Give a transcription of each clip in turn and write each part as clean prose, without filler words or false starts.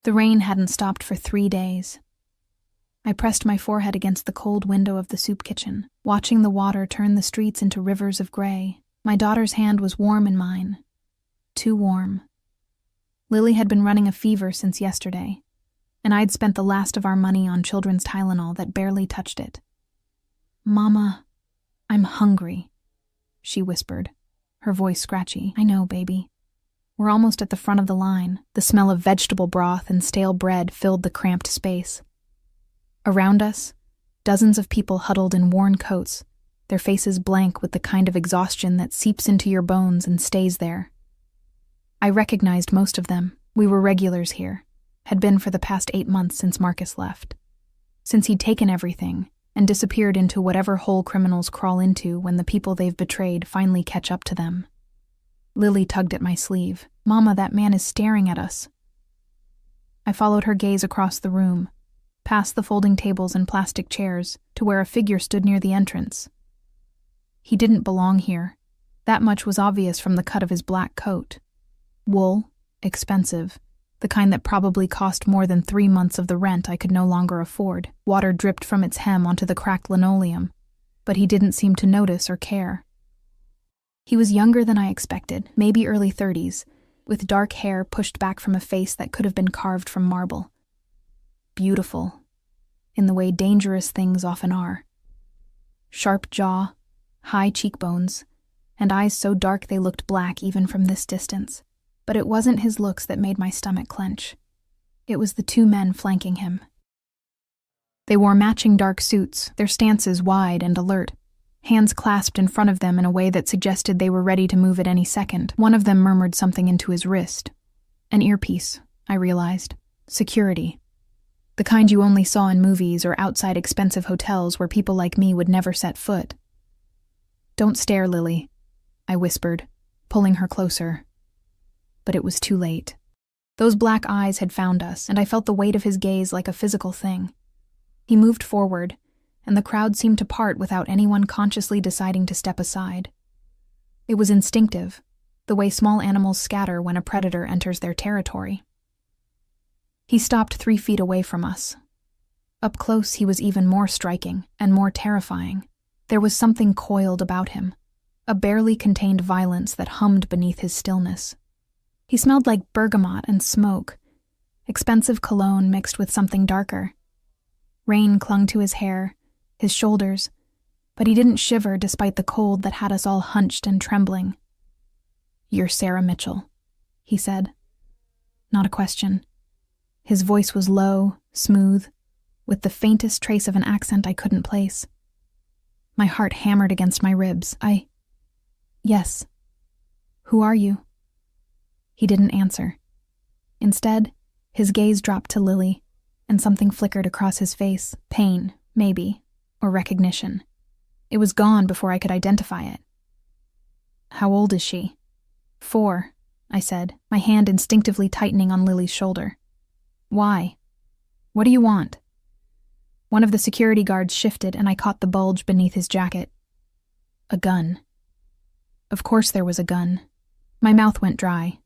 The rain hadn't stopped for 3 days. I pressed my forehead against the cold window of the soup kitchen, watching the water turn the streets into rivers of gray. My daughter's hand was warm in mine. Too warm. Lily had been running a fever since yesterday, and I'd spent the last of our money on children's Tylenol that barely touched it. "Mama, I'm hungry," she whispered, her voice scratchy. "I know, baby." We're almost at the front of the line. The smell of vegetable broth and stale bread filled the cramped space. Around us, dozens of people huddled in worn coats, their faces blank with the kind of exhaustion that seeps into your bones and stays there. I recognized most of them. We were regulars here, had been for the past 8 months since Marcus left. Since he'd taken everything and disappeared into whatever hole criminals crawl into when the people they've betrayed finally catch up to them. Lily tugged at my sleeve. "Mama, that man is staring at us." I followed her gaze across the room, past the folding tables and plastic chairs, to where a figure stood near the entrance. He didn't belong here. That much was obvious from the cut of his black coat. Wool, expensive, the kind that probably cost more than 3 months of the rent I could no longer afford. Water dripped from its hem onto the cracked linoleum, but he didn't seem to notice or care. He was younger than I expected, maybe early 30s, with dark hair pushed back from a face that could have been carved from marble. Beautiful, in the way dangerous things often are. Sharp jaw, high cheekbones, and eyes so dark they looked black even from this distance. But it wasn't his looks that made my stomach clench. It was the 2 men flanking him. They wore matching dark suits, their stances wide and alert, hands clasped in front of them in a way that suggested they were ready to move at any second. One of them murmured something into his wrist. An earpiece, I realized. Security. The kind you only saw in movies or outside expensive hotels where people like me would never set foot. "Don't stare, Lily," I whispered, pulling her closer. But it was too late. Those black eyes had found us, and I felt the weight of his gaze like a physical thing. He moved forward, and the crowd seemed to part without anyone consciously deciding to step aside. It was instinctive, the way small animals scatter when a predator enters their territory. He stopped 3 feet away from us. Up close, he was even more striking and more terrifying. There was something coiled about him, a barely contained violence that hummed beneath his stillness. He smelled like bergamot and smoke, expensive cologne mixed with something darker. Rain clung to his hair, his shoulders, but he didn't shiver despite the cold that had us all hunched and trembling. "You're Sarah Mitchell," he said. Not a question. His voice was low, smooth, with the faintest trace of an accent I couldn't place. My heart hammered against my ribs. Yes. Who are you?" He didn't answer. Instead, his gaze dropped to Lily, and something flickered across his face. Pain, maybe, or recognition. It was gone before I could identify it. "How old is she?" "4, I said, my hand instinctively tightening on Lily's shoulder. "Why? What do you want?" One of the security guards shifted, and I caught the bulge beneath his jacket. A gun. Of course there was a gun. My mouth went dry.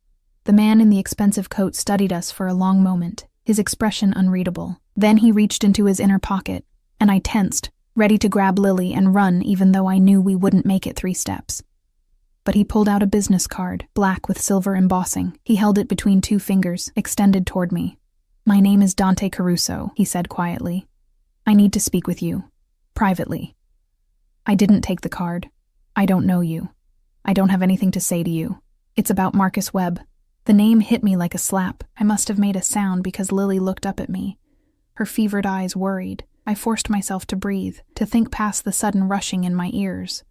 The man in the expensive coat studied us for a long moment, his expression unreadable. Then he reached into his inner pocket, and I tensed, ready to grab Lily and run even though I knew we wouldn't make it 3 steps. But he pulled out a business card, black with silver embossing. He held it between 2 fingers, extended toward me. "My name is Dante Caruso," he said quietly. "I need to speak with you. Privately." I didn't take the card. "I don't know you. I don't have anything to say to you. It's about Marcus Webb." The name hit me like a slap. I must have made a sound because Lily looked up at me, her fevered eyes worried. I forced myself to breathe, to think past the sudden rushing in my ears.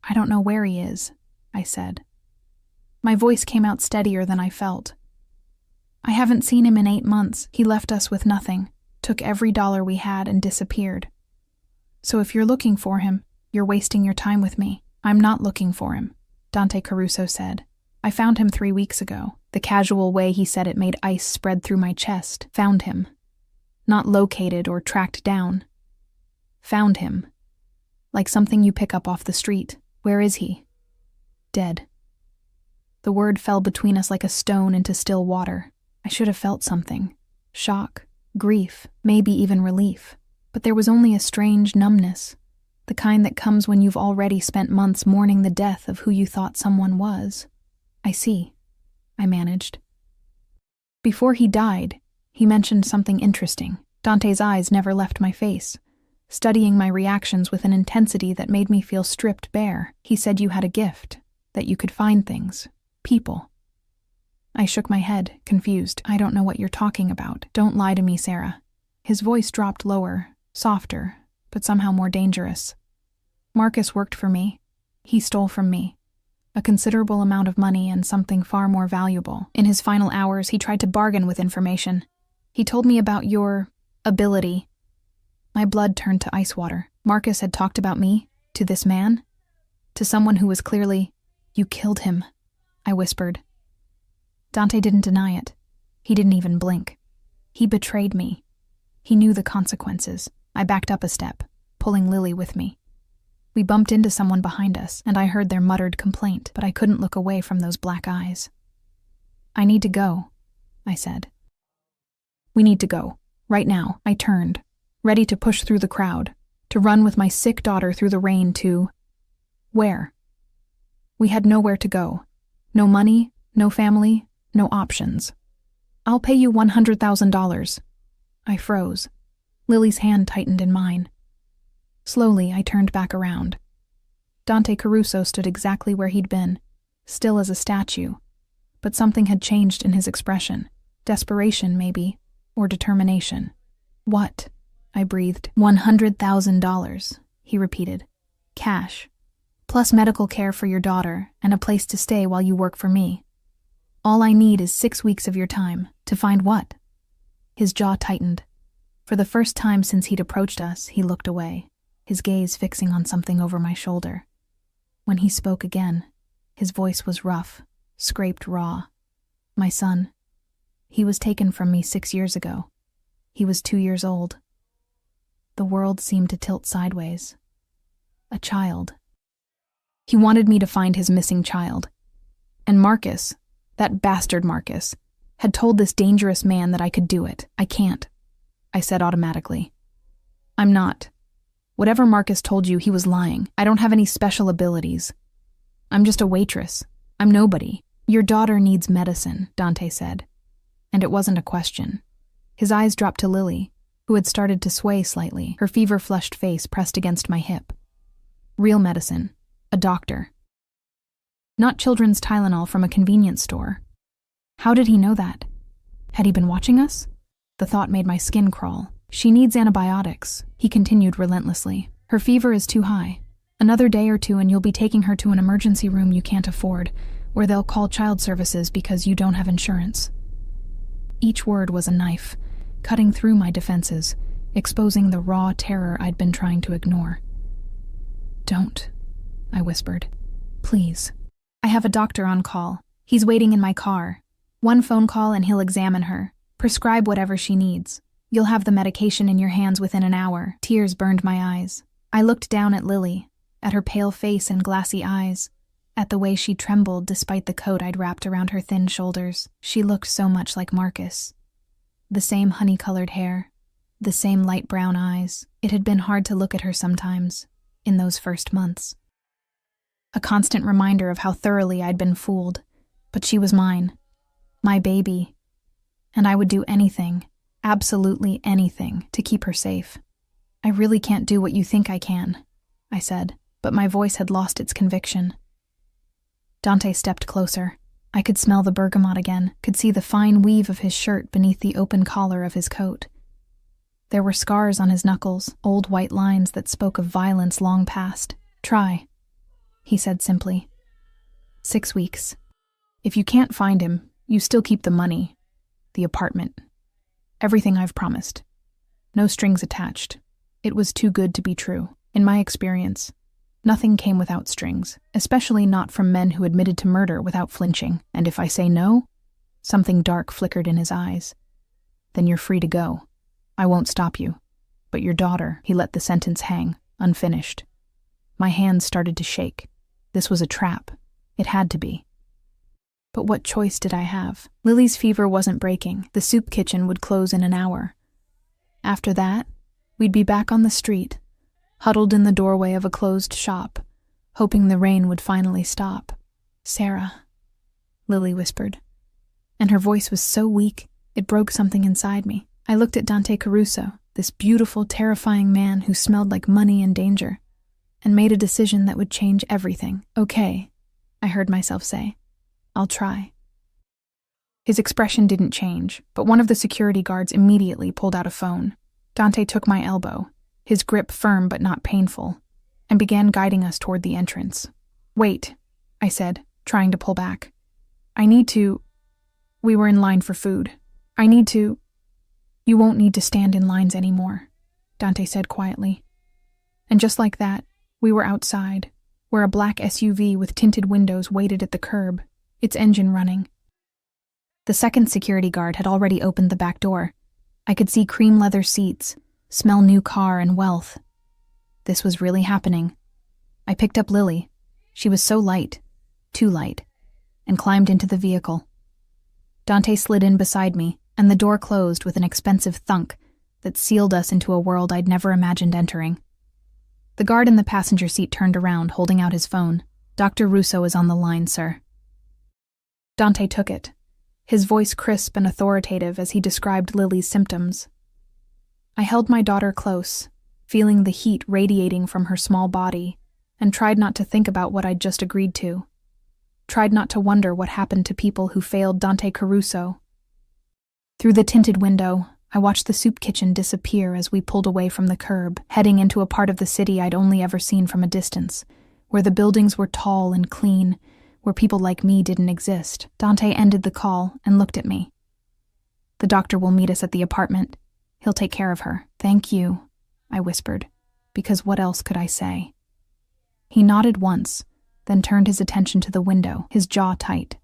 "I don't know where he is," I said. My voice came out steadier than I felt. "I haven't seen him in 8 months. He left us with nothing, took every dollar we had and disappeared. So if you're looking for him, you're wasting your time with me." "I'm not looking for him," Dante Caruso said. "I found him 3 weeks ago." The casual way he said it made ice spread through my chest. Found him. Not located or tracked down. Found him. Like something you pick up off the street. "Where is he?" "Dead." The word fell between us like a stone into still water. I should have felt something. Shock, grief, maybe even relief. But there was only a strange numbness, the kind that comes when you've already spent months mourning the death of who you thought someone was. I see, I managed. Before he died, he mentioned something interesting. Dante's eyes never left my face, studying my reactions with an intensity that made me feel stripped bare. He said you had a gift, that you could find things, people. I shook my head, confused. I don't know what you're talking about. Don't lie to me, Sarah. His voice dropped lower, softer, but somehow more dangerous. Marcus worked for me. He stole from me. A considerable amount of money and something far more valuable. In his final hours, he tried to bargain with information. He told me about your ability. My blood turned to ice water. Marcus had talked about me, to this man, to someone who was clearly, "You killed him," I whispered. Dante didn't deny it. He didn't even blink. He betrayed me. He knew the consequences. I backed up a step, pulling Lily with me. We bumped into someone behind us, and I heard their muttered complaint, but I couldn't look away from those black eyes. "I need to go," I said. "We need to go. Right now." I turned, ready to push through the crowd, to run with my sick daughter through the rain to... where? We had nowhere to go. No money, no family, no options. "I'll pay you $100,000. I froze. Lily's hand tightened in mine. Slowly, I turned back around. Dante Caruso stood exactly where he'd been, still as a statue, but something had changed in his expression. Desperation, maybe, or determination. "What?" I breathed. $100,000, he repeated. "Cash. Plus medical care for your daughter and a place to stay while you work for me. All I need is 6 weeks of your time. To find what?" His jaw tightened. For the first time since he'd approached us, he looked away, his gaze fixing on something over my shoulder. When he spoke again, his voice was rough, scraped raw. "My son. He was taken from me 6 years ago. He was 2 years old." The world seemed to tilt sideways. A child. He wanted me to find his missing child. And Marcus, that bastard Marcus, had told this dangerous man that I could do it. "I can't," I said automatically. "I'm not. Whatever Marcus told you, he was lying. I don't have any special abilities. I'm just a waitress. I'm nobody." "Your daughter needs medicine," Dante said. And it wasn't a question. His eyes dropped to Lily, who had started to sway slightly, her fever-flushed face pressed against my hip. "Real medicine. A doctor. Not children's Tylenol from a convenience store." How did he know that? Had he been watching us? The thought made my skin crawl. "She needs antibiotics," he continued relentlessly. "Her fever is too high. Another day or two and you'll be taking her to an emergency room you can't afford, where they'll call child services because you don't have insurance." Each word was a knife, cutting through my defenses, exposing the raw terror I'd been trying to ignore. "Don't," I whispered. "Please. I have a doctor on call. He's waiting in my car. One phone call and he'll examine her, prescribe whatever she needs. You'll have the medication in your hands within an hour." Tears burned my eyes. I looked down at Lily, at her pale face and glassy eyes, at the way she trembled despite the coat I'd wrapped around her thin shoulders. She looked so much like Marcus. The same honey-colored hair, the same light brown eyes. It had been hard to look at her sometimes, in those first months. A constant reminder of how thoroughly I'd been fooled, but she was mine. My baby, and I would do anything, absolutely anything, to keep her safe. "I really can't do what you think I can," I said, but my voice had lost its conviction. Dante stepped closer. I could smell the bergamot again, could see the fine weave of his shirt beneath the open collar of his coat. There were scars on his knuckles, old white lines that spoke of violence long past. "Try," he said simply. 6 weeks. If you can't find him, you still keep the money, the apartment, everything I've promised. No strings attached. It was too good to be true. In my experience, nothing came without strings, especially not from men who admitted to murder without flinching. And if I say no, something dark flickered in his eyes. "Then you're free to go. I won't stop you. But your daughter," he let the sentence hang, unfinished. My hands started to shake. This was a trap. It had to be. But what choice did I have? Lily's fever wasn't breaking. The soup kitchen would close in an hour. After that, we'd be back on the street, huddled in the doorway of a closed shop, hoping the rain would finally stop. "Sarah," Lily whispered, and her voice was so weak it broke something inside me. I looked at Dante Caruso, this beautiful, terrifying man who smelled like money and danger, and made a decision that would change everything. "Okay," I heard myself say. "I'll try." His expression didn't change, but one of the security guards immediately pulled out a phone. Dante took my elbow, his grip firm but not painful, and began guiding us toward the entrance. "Wait," I said, trying to pull back. "I need to—" We were in line for food. "I need to—" "You won't need to stand in lines anymore," Dante said quietly. And just like that, we were outside, where a black SUV with tinted windows waited at the curb, its engine running. The second security guard had already opened the back door. I could see cream leather seats, smell new car and wealth. This was really happening. I picked up Lily. She was so light, too light, and climbed into the vehicle. Dante slid in beside me, and the door closed with an expensive thunk that sealed us into a world I'd never imagined entering. The guard in the passenger seat turned around, holding out his phone. "Dr. Russo is on the line, sir." Dante took it, his voice crisp and authoritative as he described Lily's symptoms. I held my daughter close, feeling the heat radiating from her small body, and tried not to think about what I'd just agreed to. Tried not to wonder what happened to people who failed Dante Caruso. Through the tinted window, I watched the soup kitchen disappear as we pulled away from the curb, heading into a part of the city I'd only ever seen from a distance, where the buildings were tall and clean, where people like me didn't exist. Dante ended the call and looked at me. "The doctor will meet us at the apartment. He'll take care of her." "Thank you," I whispered, because what else could I say? He nodded once, then turned his attention to the window, his jaw tight.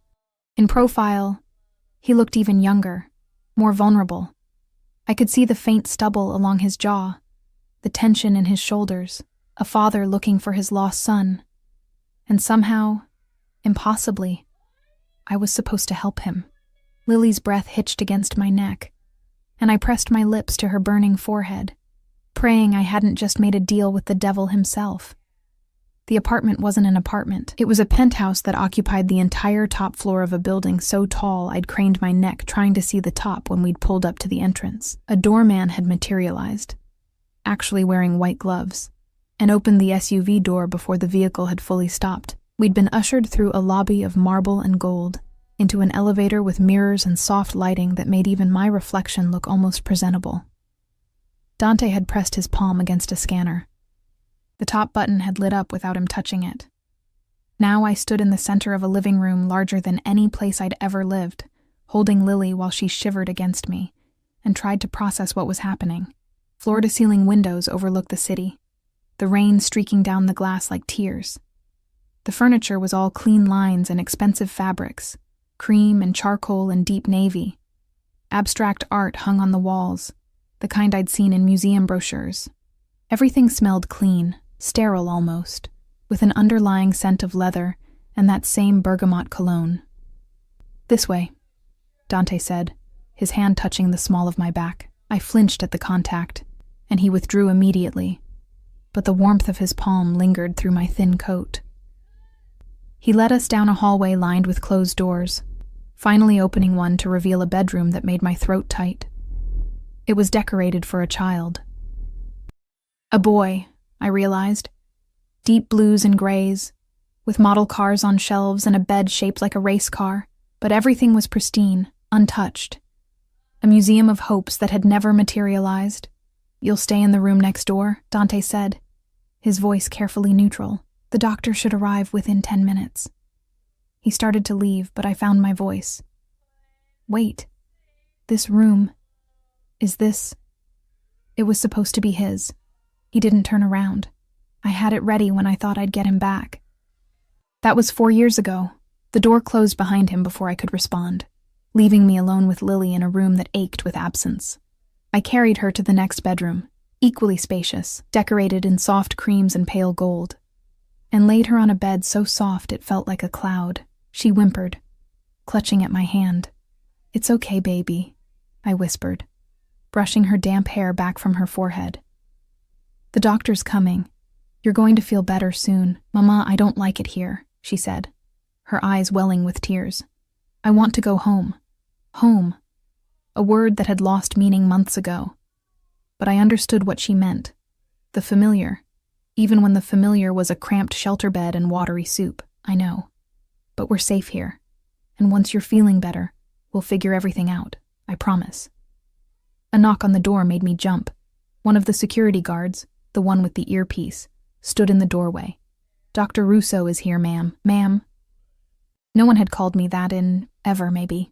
In profile, he looked even younger, more vulnerable. I could see the faint stubble along his jaw, the tension in his shoulders, a father looking for his lost son. And somehow, impossibly, I was supposed to help him. Lily's breath hitched against my neck, and I pressed my lips to her burning forehead, praying I hadn't just made a deal with the devil himself. The apartment wasn't an apartment. It was a penthouse that occupied the entire top floor of a building so tall I'd craned my neck trying to see the top when we'd pulled up to the entrance. A doorman had materialized, actually wearing white gloves, and opened the SUV door before the vehicle had fully stopped. We'd been ushered through a lobby of marble and gold, into an elevator with mirrors and soft lighting that made even my reflection look almost presentable. Dante had pressed his palm against a scanner. The top button had lit up without him touching it. Now I stood in the center of a living room larger than any place I'd ever lived, holding Lily while she shivered against me, and tried to process what was happening. Floor-to-ceiling windows overlooked the city, the rain streaking down the glass like tears. The furniture was all clean lines and expensive fabrics, cream and charcoal and deep navy. Abstract art hung on the walls, the kind I'd seen in museum brochures. Everything smelled clean, sterile almost, with an underlying scent of leather and that same bergamot cologne. "This way," Dante said, his hand touching the small of my back. I flinched at the contact, and he withdrew immediately, but the warmth of his palm lingered through my thin coat. He led us down a hallway lined with closed doors, finally opening one to reveal a bedroom that made my throat tight. It was decorated for a child. A boy, I realized. Deep blues and grays, with model cars on shelves and a bed shaped like a race car, but everything was pristine, untouched. A museum of hopes that had never materialized. "You'll stay in the room next door," Dante said, his voice carefully neutral. "The doctor should arrive within 10 minutes. He started to leave, but I found my voice. "Wait. This room. Is this—" It was supposed to be his. He didn't turn around. I had it ready when I thought I'd get him back. That was 4 years ago. The door closed behind him before I could respond, leaving me alone with Lily in a room that ached with absence. I carried her to the next bedroom, equally spacious, decorated in soft creams and pale gold, and laid her on a bed so soft it felt like a cloud. She whimpered. clutching at my hand. "It's okay, baby," I whispered, brushing her damp hair back from her forehead. "The doctor's coming. You're going to feel better soon." "Mama, I don't like it here," she said, her eyes welling with tears. "I want to go home." Home. A word that had lost meaning months ago. But I understood what she meant. The familiar. Even when the familiar was a cramped shelter bed and watery soup. I know. But we're safe here. And once you're feeling better, we'll figure everything out. I promise. A knock on the door made me jump. One of the security guards, the one with the earpiece, stood in the doorway. "Dr. Russo is here, ma'am." "Ma'am?" No one had called me that in ever, maybe.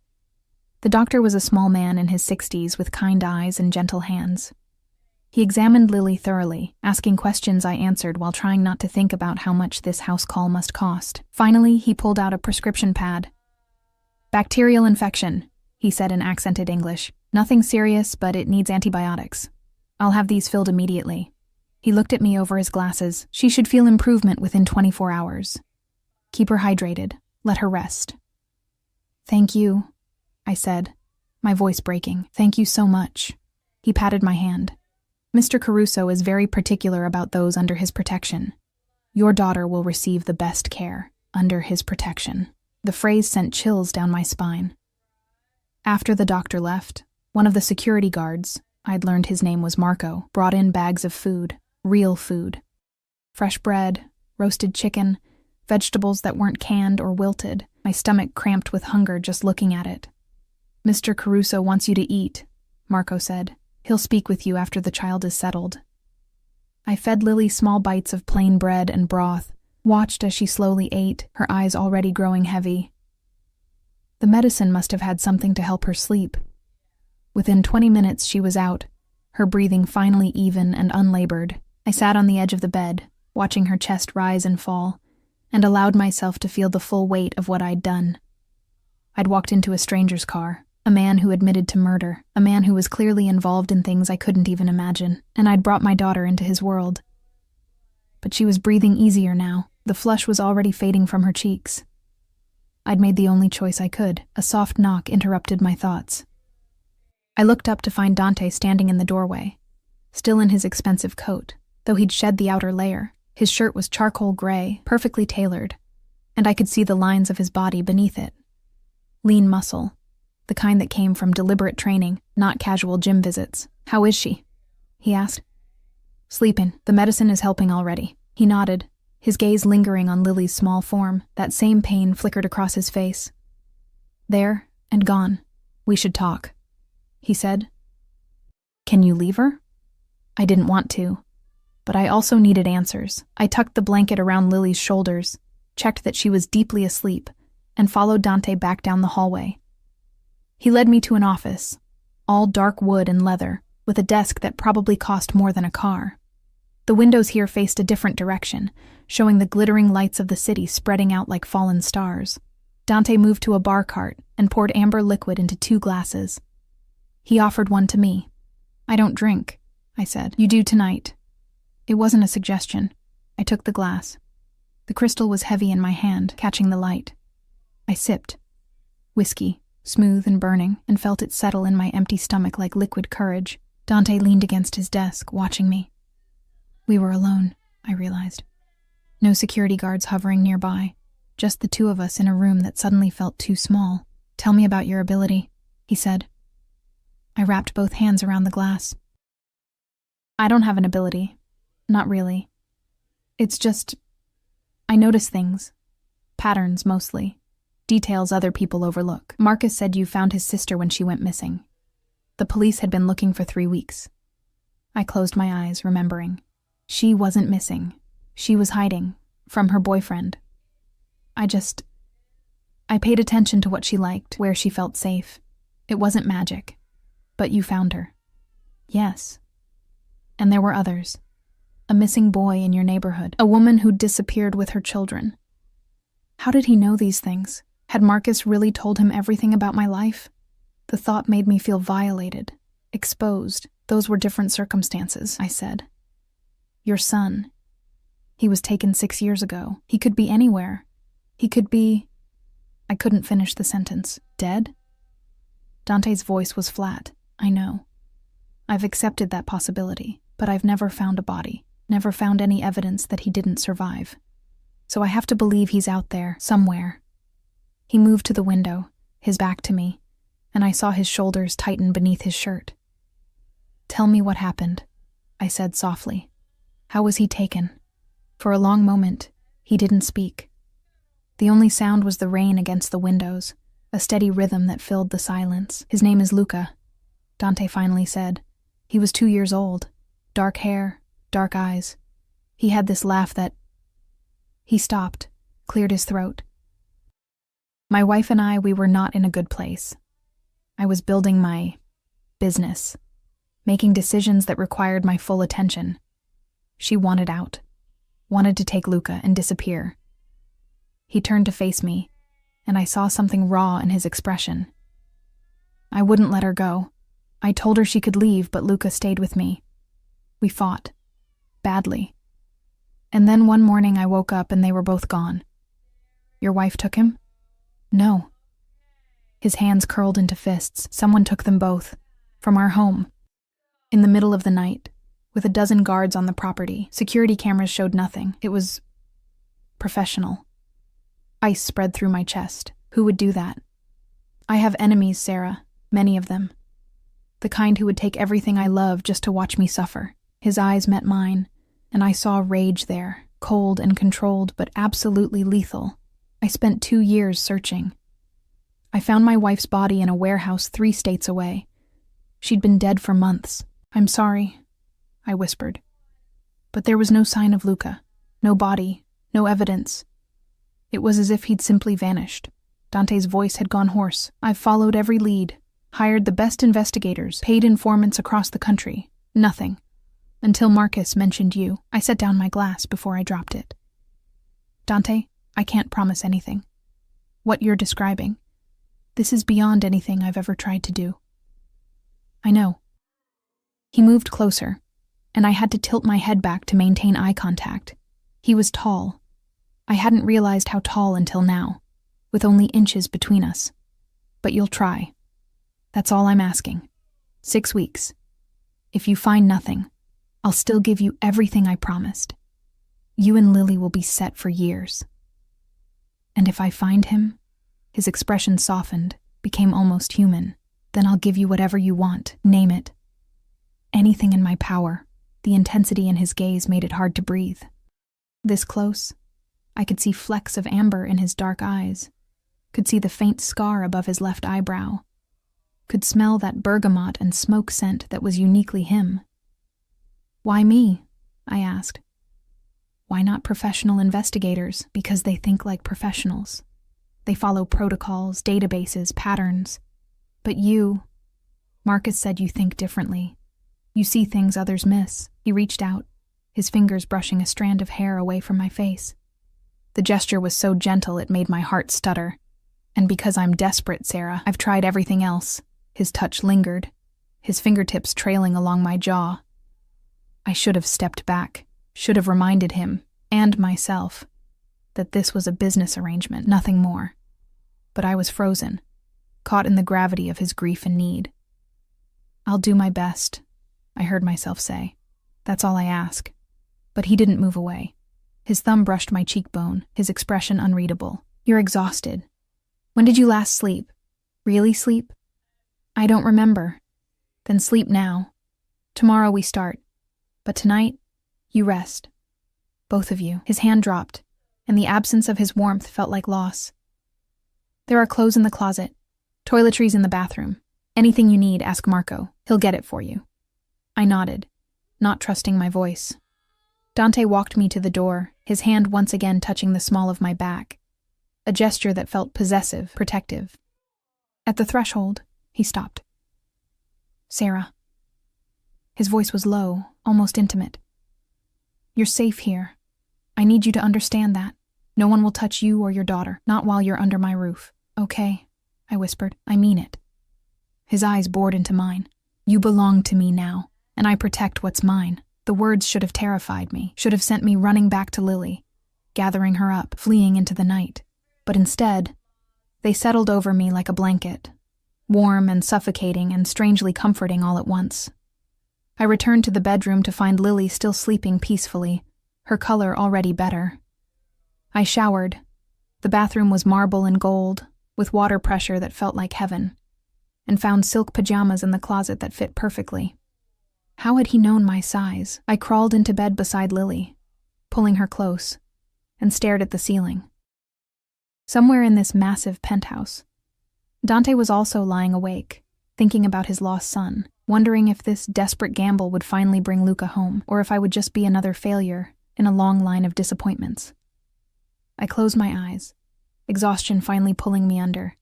The doctor was a small man in his 60s with kind eyes and gentle hands. He examined Lily thoroughly, asking questions I answered while trying not to think about how much this house call must cost. Finally, he pulled out a prescription pad. "Bacterial infection," he said in accented English. "Nothing serious, but it needs antibiotics. I'll have these filled immediately." He looked at me over his glasses. "She should feel improvement within 24 hours. Keep her hydrated. Let her rest." "Thank you," I said, my voice breaking. "Thank you so much." He patted my hand. "Mr. Caruso is very particular about those under his protection. Your daughter will receive the best care, under his protection." The phrase sent chills down my spine. After the doctor left, one of the security guards, I'd learned his name was Marco, brought in bags of food, real food. Fresh bread, roasted chicken, vegetables that weren't canned or wilted. My stomach cramped with hunger just looking at it. "Mr. Caruso wants you to eat," Marco said. "He'll speak with you after the child is settled." I fed Lily small bites of plain bread and broth, watched as she slowly ate, her eyes already growing heavy. The medicine must have had something to help her sleep. Within 20 minutes she was out, her breathing finally even and unlabored. I sat on the edge of the bed, watching her chest rise and fall, and allowed myself to feel the full weight of what I'd done. I'd walked into a stranger's car, a man who admitted to murder, a man who was clearly involved in things I couldn't even imagine, and I'd brought my daughter into his world. But she was breathing easier now. The flush was already fading from her cheeks. I'd made the only choice I could. A soft knock interrupted my thoughts. I looked up to find Dante standing in the doorway, still in his expensive coat, though he'd shed the outer layer. His shirt was charcoal gray, perfectly tailored, and I could see the lines of his body beneath it. Lean muscle, the kind that came from deliberate training, not casual gym visits. "How is she?" he asked. "Sleeping. The medicine is helping already." He nodded, his gaze lingering on Lily's small form. That same pain flickered across his face. "There, and gone. We should talk," he said. "Can you leave her?" I didn't want to, but I also needed answers. I tucked the blanket around Lily's shoulders, checked that she was deeply asleep, and followed Dante back down the hallway. He led me to an office, all dark wood and leather, with a desk that probably cost more than a car. The windows here faced a different direction, showing the glittering lights of the city spreading out like fallen stars. Dante moved to a bar cart and poured amber liquid into 2 glasses. He offered one to me. "I don't drink," I said. "You do tonight." It wasn't a suggestion. I took the glass. The crystal was heavy in my hand, catching the light. I sipped. Whiskey, smooth and burning, and felt it settle in my empty stomach like liquid courage. Dante leaned against his desk, watching me. We were alone, I realized. No security guards hovering nearby, just the 2 of us in a room that suddenly felt too small. "Tell me about your ability," he said. I wrapped both hands around the glass. "I don't have an ability. Not really. It's just, I notice things. Patterns, mostly. Details other people overlook. Marcus said you found his sister when she went missing. The police had been looking for 3 weeks. I closed my eyes, remembering. She wasn't missing. She was hiding, from her boyfriend. I paid attention to what she liked, where she felt safe. It wasn't magic. But you found her." "Yes. And there were others. A missing boy in your neighborhood. A woman who'd disappeared with her children. How did he know these things? Had Marcus really told him everything about my life? The thought made me feel violated, exposed. "Those were different circumstances," I said. "Your son. He was taken 6 years ago. He could be anywhere. He could be..." I couldn't finish the sentence. Dead? Dante's voice was flat. I know. I've accepted that possibility, but I've never found a body, never found any evidence that he didn't survive. So I have to believe he's out there, somewhere. He moved to the window, his back to me, and I saw his shoulders tighten beneath his shirt. Tell me what happened, I said softly. How was he taken? For a long moment, he didn't speak. The only sound was the rain against the windows, a steady rhythm that filled the silence. His name is Luca, Dante finally said. He was 2 years old. Dark hair, dark eyes. He had this laugh that... He stopped, cleared his throat. My wife and I, we were not in a good place. I was building my business, making decisions that required my full attention. She wanted out, wanted to take Luca and disappear. He turned to face me, and I saw something raw in his expression. I wouldn't let her go. I told her she could leave, but Luca stayed with me. We fought. Badly. And then one morning I woke up and they were both gone. Your wife took him? No. His hands curled into fists. Someone took them both. From our home. In the middle of the night. With a dozen guards on the property. Security cameras showed nothing. It was... professional. Ice spread through my chest. Who would do that? I have enemies, Sarah. Many of them. The kind who would take everything I love just to watch me suffer. His eyes met mine, and I saw rage there, cold and controlled, but absolutely lethal. I spent 2 years searching. I found my wife's body in a warehouse 3 states away. She'd been dead for months. I'm sorry, I whispered. But there was no sign of Luca. No body, no evidence. It was as if he'd simply vanished. Dante's voice had gone hoarse. I've followed every lead, hired the best investigators, paid informants across the country. Nothing. Until Marcus mentioned you. I set down my glass before I dropped it. Dante, I can't promise anything. What you're describing, this is beyond anything I've ever tried to do. I know. He moved closer, and I had to tilt my head back to maintain eye contact. He was tall. I hadn't realized how tall until now, with only inches between us. But you'll try. That's all I'm asking. 6 weeks. If you find nothing, I'll still give you everything I promised. You and Lily will be set for years. And if I find him, his expression softened, became almost human, then I'll give you whatever you want, name it. Anything in my power. The intensity in his gaze made it hard to breathe. This close, I could see flecks of amber in his dark eyes, could see the faint scar above his left eyebrow, could smell that bergamot and smoke scent that was uniquely him. Why me? I asked. Why not professional investigators? Because they think like professionals. They follow protocols, databases, patterns. But you, Marcus said you think differently. You see things others miss. He reached out, his fingers brushing a strand of hair away from my face. The gesture was so gentle it made my heart stutter. And because I'm desperate, Sarah, I've tried everything else. His touch lingered, his fingertips trailing along my jaw. I should have stepped back, should have reminded him, and myself, that this was a business arrangement, nothing more. But I was frozen, caught in the gravity of his grief and need. I'll do my best, I heard myself say. That's all I ask. But he didn't move away. His thumb brushed my cheekbone, his expression unreadable. You're exhausted. When did you last sleep? Really sleep? I don't remember. Then sleep now. Tomorrow we start. But tonight, you rest. Both of you. His hand dropped, and the absence of his warmth felt like loss. There are clothes in the closet. Toiletries in the bathroom. Anything you need, ask Marco. He'll get it for you. I nodded, not trusting my voice. Dante walked me to the door, his hand once again touching the small of my back, a gesture that felt possessive, protective. At the threshold, he stopped. Sarah. His voice was low, almost intimate. You're safe here. I need you to understand that. No one will touch you or your daughter, not while you're under my roof. Okay, I whispered. I mean it. His eyes bored into mine. You belong to me now, and I protect what's mine. The words should have terrified me, should have sent me running back to Lily, gathering her up, fleeing into the night. But instead, They settled over me like a blanket, warm and suffocating and strangely comforting all at once. I returned to the bedroom to find Lily still sleeping peacefully, her color already better. I showered. The bathroom was marble and gold, with water pressure that felt like heaven, and found silk pajamas in the closet that fit perfectly. How had he known my size? I crawled into bed beside Lily, pulling her close, and stared at the ceiling. Somewhere in this massive penthouse, Dante was also lying awake, thinking about his lost son, wondering if this desperate gamble would finally bring Luca home, or if I would just be another failure in a long line of disappointments. I closed my eyes, exhaustion finally pulling me under,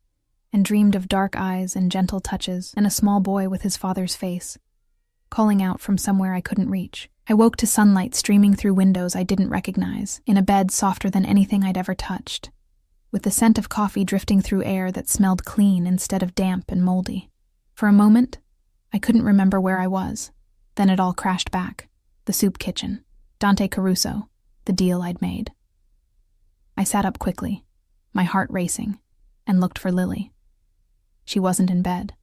and dreamed of dark eyes and gentle touches and a small boy with his father's face, calling out from somewhere I couldn't reach. I woke to sunlight streaming through windows I didn't recognize, in a bed softer than anything I'd ever touched, with the scent of coffee drifting through air that smelled clean instead of damp and moldy. For a moment, I couldn't remember where I was. Then it all crashed back. The soup kitchen, Dante Caruso, the deal I'd made. I sat up quickly, my heart racing, and looked for Lily. She wasn't in bed.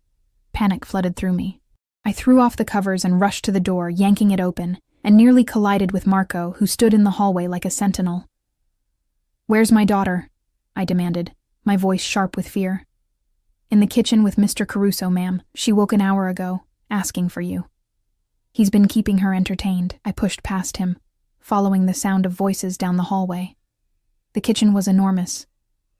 Panic flooded through me. I threw off the covers and rushed to the door, yanking it open, and nearly collided with Marco, who stood in the hallway like a sentinel. "Where's my daughter?" I demanded, my voice sharp with fear. "In the kitchen with Mr. Caruso, ma'am. She woke an hour ago, asking for you." "He's been keeping her entertained." I pushed past him, following the sound of voices down the hallway. The kitchen was enormous,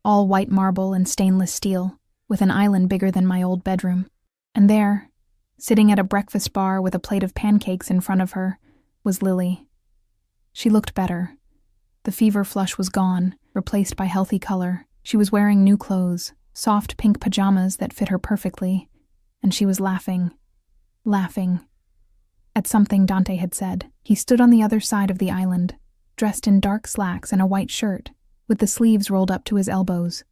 all white marble and stainless steel, with an island bigger than my old bedroom. And there, sitting at a breakfast bar with a plate of pancakes in front of her, was Lily. She looked better. The fever flush was gone, replaced by healthy color. She was wearing new clothes, soft pink pajamas that fit her perfectly, and she was laughing at something Dante had said. He stood on the other side of the island, dressed in dark slacks and a white shirt, with the sleeves rolled up to his elbows.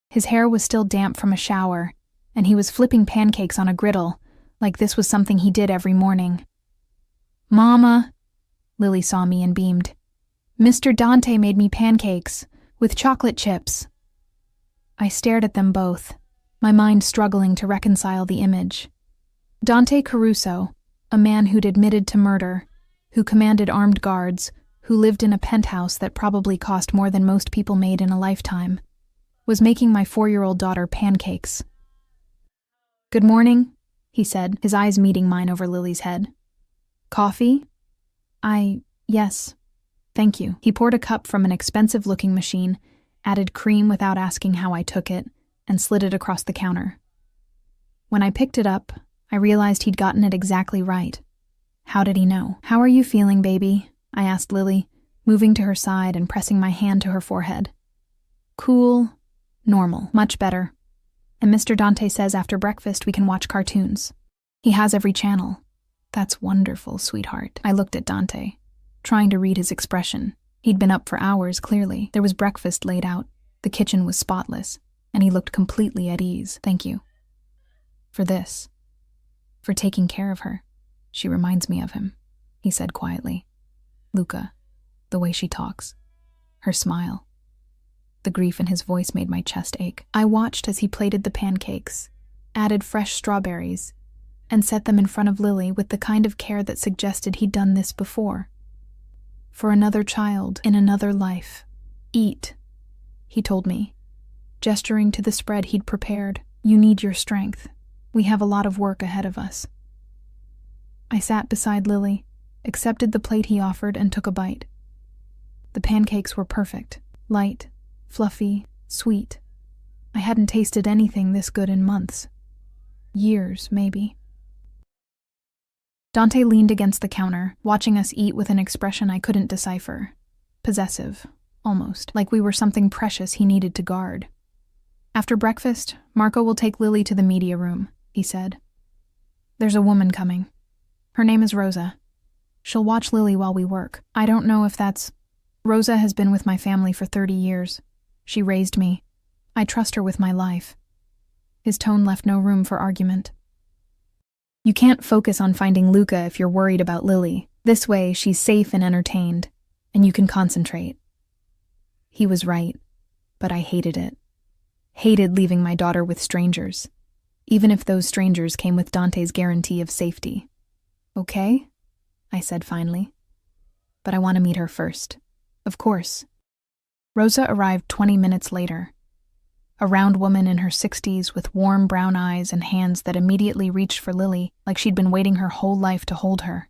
His hair was still damp from a shower, and he was flipping pancakes on a griddle, like this was something he did every morning. "Mama," Lily saw me and beamed. "Mr. Dante made me pancakes, with chocolate chips." I stared at them both, my mind struggling to reconcile the image. Dante Caruso, a man who'd admitted to murder, who commanded armed guards, who lived in a penthouse that probably cost more than most people made in a lifetime, was making my 4-year-old daughter pancakes. "Good morning," he said, his eyes meeting mine over Lily's head. "Coffee?" Yes, thank you." He poured a cup from an expensive-looking machine, added cream without asking how I took it, and slid it across the counter. When I picked it up, I realized he'd gotten it exactly right. How did he know? "How are you feeling, baby?" I asked Lily, moving to her side and pressing my hand to her forehead. "Cool, normal, much better. And Mr. Dante says after breakfast we can watch cartoons. He has every channel." "That's wonderful, sweetheart." I looked at Dante, trying to read his expression. He'd been up for hours, clearly. There was breakfast laid out. The kitchen was spotless, and he looked completely at ease. "Thank you. For this. For taking care of her. She reminds me of him," he said quietly. "Luca, the way she talks. Her smile." The grief in his voice made my chest ache. I watched as he plated the pancakes, added fresh strawberries, and set them in front of Lily with the kind of care that suggested he'd done this before. "For another child, in another life. Eat," he told me, gesturing to the spread he'd prepared. "You need your strength. We have a lot of work ahead of us." I sat beside Lily, accepted the plate he offered, and took a bite. The pancakes were perfect, light, fluffy, sweet. I hadn't tasted anything this good in months. Years, maybe. Dante leaned against the counter, watching us eat with an expression I couldn't decipher. Possessive, almost, like we were something precious he needed to guard. "After breakfast, Marco will take Lily to the media room," he said. "There's a woman coming. Her name is Rosa. She'll watch Lily while we work. I don't know if that's... Rosa has been with my family for 30 years. She raised me. I trust her with my life." His tone left no room for argument. "You can't focus on finding Luca if you're worried about Lily. This way, she's safe and entertained, and you can concentrate." He was right, but I hated it. Hated leaving my daughter with strangers, even if those strangers came with Dante's guarantee of safety. Okay, I said finally. But I want to meet her first. Of course. Rosa arrived 20 minutes later. A round woman in her 60s with warm brown eyes and hands that immediately reached for Lily like she'd been waiting her whole life to hold her.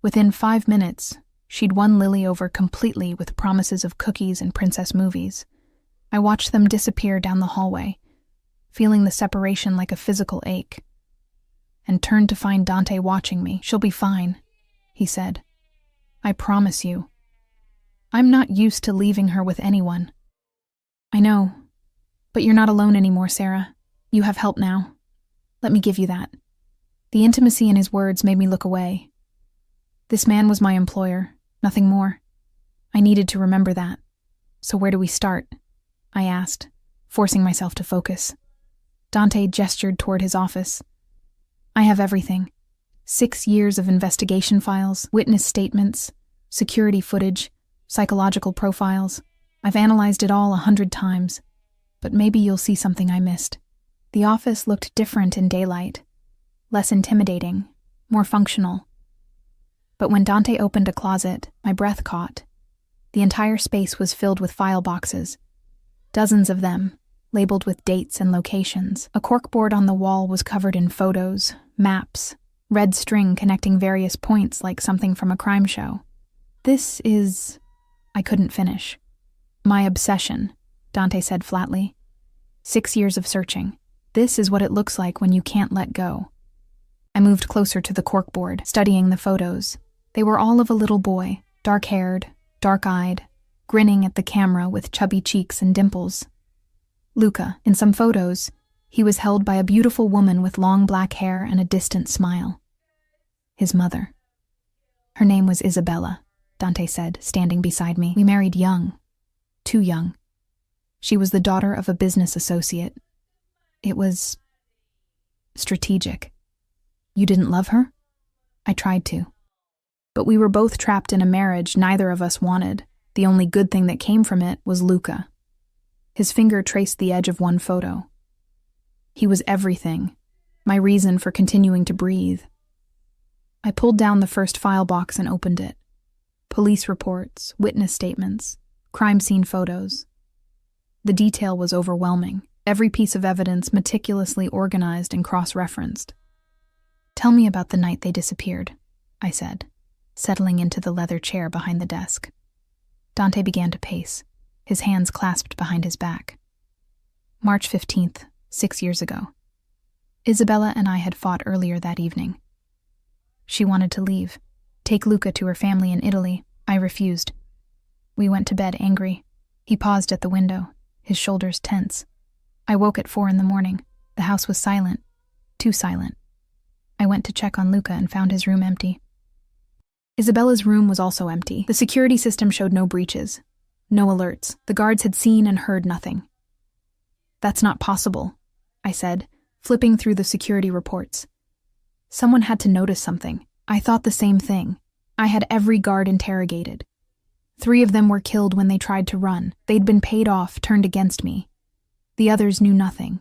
Within 5 minutes, she'd won Lily over completely with promises of cookies and princess movies. I watched them disappear down the hallway, feeling the separation like a physical ache, and turned to find Dante watching me. She'll be fine, he said. I promise you. I'm not used to leaving her with anyone. I know, but you're not alone anymore, Sarah. You have help now. Let me give you that. The intimacy in his words made me look away. This man was my employer, nothing more. I needed to remember that. So where do we start? I asked, forcing myself to focus. Dante gestured toward his office. I have everything. 6 years of investigation files, witness statements, security footage, psychological profiles. I've analyzed it all 100 times. But maybe you'll see something I missed. The office looked different in daylight. Less intimidating, more functional. But when Dante opened a closet, my breath caught. The entire space was filled with file boxes. Dozens of them, labeled with dates and locations. A corkboard on the wall was covered in photos, maps, red string connecting various points like something from a crime show. This is... I couldn't finish. My obsession, Dante said flatly. 6 years of searching. This is what it looks like when you can't let go. I moved closer to the corkboard, studying the photos. They were all of a little boy, dark-haired, dark-eyed, grinning at the camera with chubby cheeks and dimples. Luca, in some photos, he was held by a beautiful woman with long black hair and a distant smile. His mother. Her name was Isabella, Dante said, standing beside me. We married young. Too young. She was the daughter of a business associate. It was... strategic. You didn't love her? I tried to. But we were both trapped in a marriage neither of us wanted. The only good thing that came from it was Luca. His finger traced the edge of one photo. He was everything, my reason for continuing to breathe. I pulled down the first file box and opened it. Police reports, witness statements, crime scene photos. The detail was overwhelming, every piece of evidence meticulously organized and cross-referenced. Tell me about the night they disappeared, I said, settling into the leather chair behind the desk. Dante began to pace, his hands clasped behind his back. March 15th, 6 years ago. Isabella and I had fought earlier that evening. She wanted to leave, take Luca to her family in Italy. I refused. We went to bed angry. He paused at the window, his shoulders tense. I woke at 4 a.m. The house was silent, too silent. I went to check on Luca and found his room empty. Isabella's room was also empty. The security system showed no breaches, no alerts. The guards had seen and heard nothing. That's not possible, I said, flipping through the security reports. Someone had to notice something. I thought the same thing. I had every guard interrogated. 3 of them were killed when they tried to run. They'd been paid off, turned against me. The others knew nothing.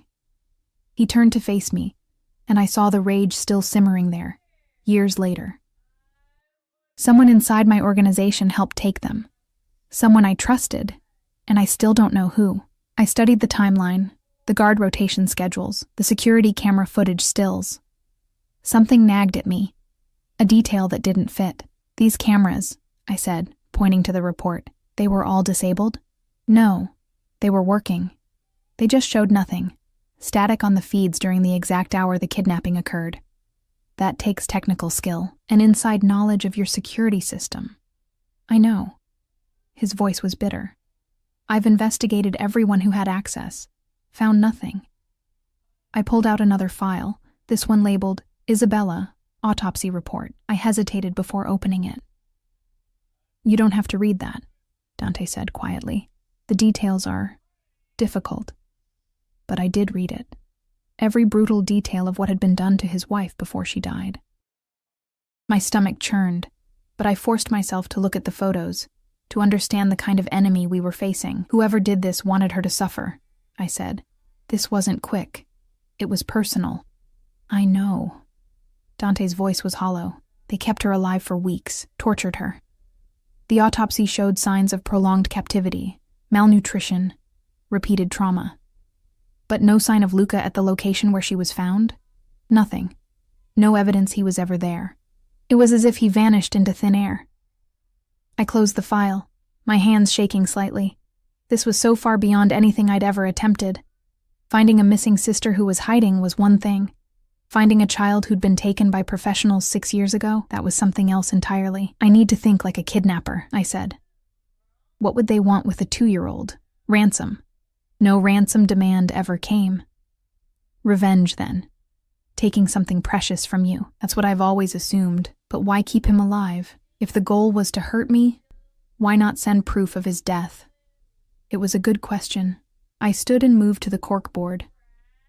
He turned to face me, and I saw the rage still simmering there, years later. Someone inside my organization helped take them. Someone I trusted, and I still don't know who. I studied the timeline, the guard rotation schedules, the security camera footage stills. Something nagged at me, a detail that didn't fit. These cameras, I said, pointing to the report, they were all disabled? No, they were working. They just showed nothing, static on the feeds during the exact hour the kidnapping occurred. That takes technical skill, an inside knowledge of your security system. I know. His voice was bitter. I've investigated everyone who had access, found nothing. I pulled out another file, this one labeled Isabella, Autopsy Report. I hesitated before opening it. You don't have to read that, Dante said quietly. The details are difficult. But I did read it. Every brutal detail of what had been done to his wife before she died. My stomach churned, but I forced myself to look at the photos, to understand the kind of enemy we were facing. Whoever did this wanted her to suffer, I said, This wasn't quick. It was personal. I know. Dante's voice was hollow. They kept her alive for weeks, tortured her. The autopsy showed signs of prolonged captivity, malnutrition, repeated trauma. But no sign of Luca at the location where she was found? Nothing. No evidence he was ever there. It was as if he vanished into thin air. I closed the file, my hands shaking slightly. This was so far beyond anything I'd ever attempted. Finding a missing sister who was hiding was one thing. Finding a child who'd been taken by professionals 6 years ago, that was something else entirely. I need to think like a kidnapper, I said. What would they want with a 2-year-old? Ransom. No ransom demand ever came. Revenge, then. Taking something precious from you. That's what I've always assumed. But why keep him alive? If the goal was to hurt me, why not send proof of his death? It was a good question. I stood and moved to the corkboard,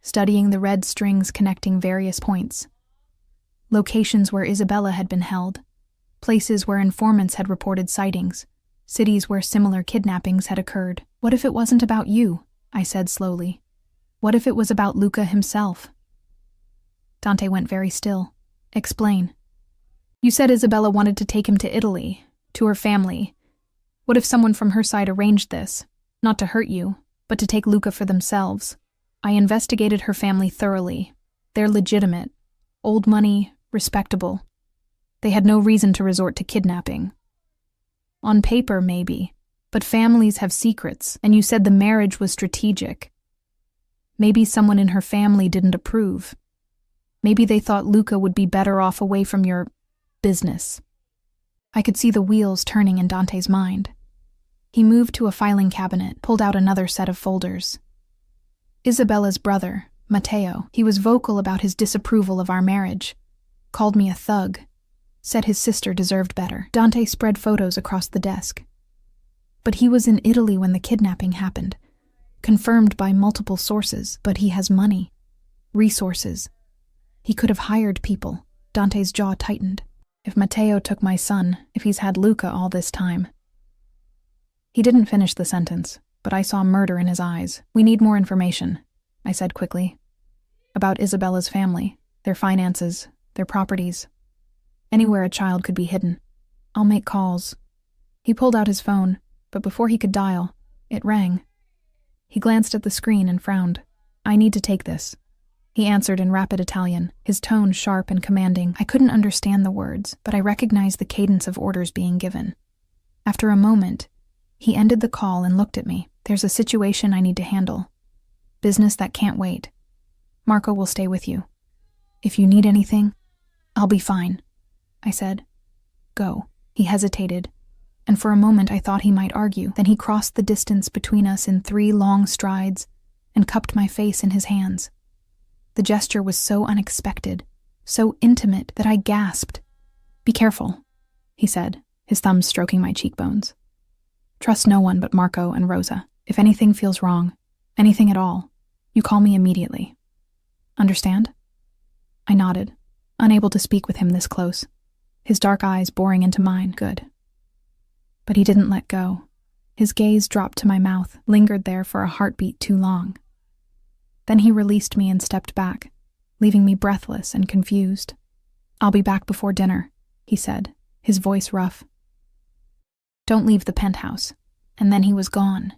studying the red strings connecting various points. Locations where Isabella had been held, places where informants had reported sightings, cities where similar kidnappings had occurred. What if it wasn't about you? I said slowly. What if it was about Luca himself? Dante went very still. Explain. You said Isabella wanted to take him to Italy, to her family. What if someone from her side arranged this, not to hurt you, but to take Luca for themselves? I investigated her family thoroughly. They're legitimate. Old money, respectable. They had no reason to resort to kidnapping. On paper, maybe, but families have secrets, and you said the marriage was strategic. Maybe someone in her family didn't approve. Maybe they thought Luca would be better off away from your business. I could see the wheels turning in Dante's mind. He moved to a filing cabinet, pulled out another set of folders. Isabella's brother, Matteo, he was vocal about his disapproval of our marriage. Called me a thug. Said his sister deserved better. Dante spread photos across the desk. But he was in Italy when the kidnapping happened. Confirmed by multiple sources, but he has money. Resources. He could have hired people. Dante's jaw tightened. If Matteo took my son, if he's had Luca all this time. He didn't finish the sentence, but I saw murder in his eyes. We need more information, I said quickly. About Isabella's family, their finances, their properties. Anywhere a child could be hidden. I'll make calls. He pulled out his phone, but before he could dial, it rang. He glanced at the screen and frowned. I need to take this. He answered in rapid Italian, his tone sharp and commanding. I couldn't understand the words, but I recognized the cadence of orders being given. After a moment, he ended the call and looked at me. There's a situation I need to handle. Business that can't wait. Marco will stay with you. If you need anything, I'll be fine, I said. Go. He hesitated, and for a moment I thought he might argue. Then he crossed the distance between us in 3 long strides and cupped my face in his hands. The gesture was so unexpected, so intimate that I gasped. Be careful, he said, his thumbs stroking my cheekbones. Trust no one but Marco and Rosa. If anything feels wrong, anything at all, you call me immediately. Understand? I nodded, unable to speak with him this close, his dark eyes boring into mine. Good. But he didn't let go. His gaze dropped to my mouth, lingered there for a heartbeat too long. Then he released me and stepped back, leaving me breathless and confused. I'll be back before dinner, he said, his voice rough. Don't leave the penthouse. And then he was gone,